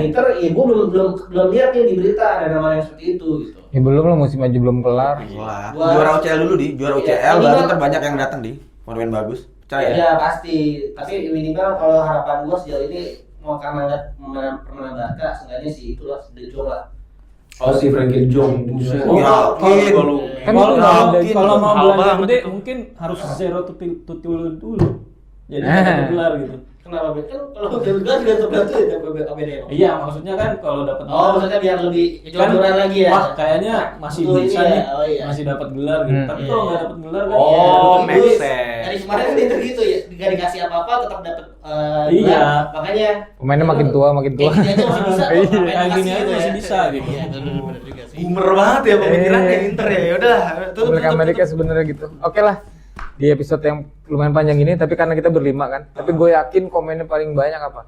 Speaker 2: Inter ya gue belum lihat nih di berita ada nama yang seperti itu gitu.
Speaker 3: Ya belum lah musim aja belum kelar.
Speaker 4: Wah,
Speaker 2: Gua-
Speaker 4: juara UCL dulu di, juara
Speaker 2: Iya,
Speaker 4: UCL
Speaker 2: ini
Speaker 4: baru
Speaker 2: kan-
Speaker 4: terbanyak yang datang di pemain bagus. Percaya?
Speaker 2: Ya pasti. Tapi minimal kalau harapan gue sejauh ini mau karena ada permainan Barca, seenggaknya sih itulah De Jong lah.
Speaker 1: Oh si Frankie Jong. Buset.
Speaker 4: Oh, yakin.
Speaker 3: Kan
Speaker 5: Kalau
Speaker 3: itu
Speaker 5: mau
Speaker 3: udah-
Speaker 5: kalau mau
Speaker 1: mahal
Speaker 5: belanja
Speaker 1: banget
Speaker 5: gede
Speaker 1: itu.
Speaker 5: mungkin harus zero tutul dulu. Jadi dapat gelar gitu.
Speaker 2: Kenapa? Kan kalau gue juga terbantu ya beda ya.
Speaker 5: Iya, maksudnya kan kalau dapat
Speaker 2: Oh, maksudnya biar lebih jor-joran lagi ya.
Speaker 5: Wah, kayaknya masih
Speaker 2: Betul,
Speaker 5: bisa
Speaker 2: iya.
Speaker 5: nih.
Speaker 2: Oh, iya.
Speaker 5: Masih dapat gelar gitu. Tapi kalau nggak dapat gelar kan
Speaker 1: Oh,
Speaker 2: Ya,
Speaker 1: make
Speaker 2: terus
Speaker 1: sense.
Speaker 2: dari kemarin kan Inter gitu ya, nggak dikasih apa-apa tetap dapat
Speaker 5: Iya.
Speaker 2: gelar. Makanya
Speaker 3: Pemainnya makin tua.
Speaker 2: kayak gini aja masih bisa. kok,
Speaker 3: Iya.
Speaker 2: ngapain
Speaker 5: Kayak gini
Speaker 2: dikasih
Speaker 5: aja
Speaker 2: gitu
Speaker 5: masih
Speaker 2: ya.
Speaker 5: bisa gitu.
Speaker 2: Iya, bener juga sih.
Speaker 1: Boomer banget ya pemikirannya Inter ya. Yaudah, tutup.
Speaker 3: Amerika sebenarnya gitu. Oke lah. Di episode yang lumayan panjang ini, tapi karena kita berlima kan, tapi gue yakin komennya paling banyak apa?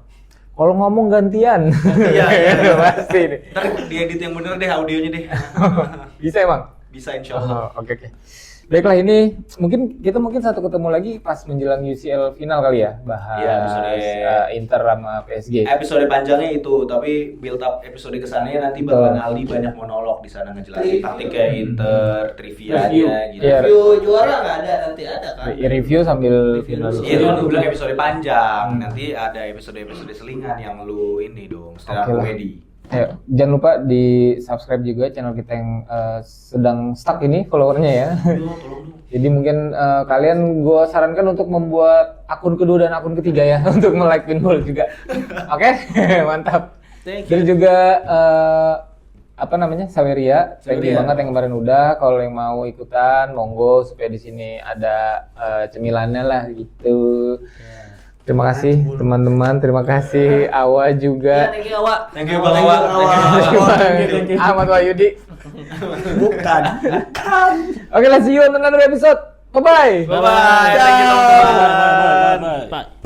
Speaker 3: Kalau ngomong gantian.
Speaker 1: Iya.
Speaker 3: Pasti nih.
Speaker 1: Ntar diedit yang bener deh audionya deh.
Speaker 3: Bisa emang?
Speaker 1: Bisa insya Allah.
Speaker 3: Oh, oke. Baiklah, ini mungkin kita satu ketemu lagi pas menjelang UCL final kali ya, bahas
Speaker 1: Iya, episode
Speaker 3: Inter sama PSG.
Speaker 1: Episode panjangnya itu, tapi build up episode kesananya nanti bakalan Aldi banyak monolog di sana ngejelasin taktiknya Inter, trivianya gitu.
Speaker 3: Iya.
Speaker 2: Review juara nggak ada, nanti ada kan?
Speaker 3: Review sambil
Speaker 2: Review
Speaker 3: final.
Speaker 2: dulu.
Speaker 1: Iya, itu kan gue bilang episode panjang. Nanti ada episode-episode selingan yang lu ini dong, setelah
Speaker 3: Oke lah.
Speaker 1: komedi.
Speaker 3: Ayo, jangan lupa di subscribe juga channel kita yang sedang stuck ini followernya ya. Jadi mungkin kalian gue sarankan untuk membuat akun kedua dan akun ketiga ya untuk nge-like pinball juga. Oke, mantap.
Speaker 2: Thank you.
Speaker 3: Terus juga apa namanya Saweria, thank you banget yang kemarin udah. Kalau yang mau ikutan, monggo supaya di sini ada cemilannya lah gitu. Terima kasih teman-teman, terima kasih Awa
Speaker 2: Iya,
Speaker 3: juga.
Speaker 2: thank you Awak.
Speaker 1: Thank you Bang Awak.
Speaker 3: Thank you, Ahmad Wahyudi.
Speaker 4: Bukan.
Speaker 3: Oke, let's see you on another episode. Bye bye.
Speaker 1: Bye bye. Thank you teman-teman.
Speaker 5: Bye.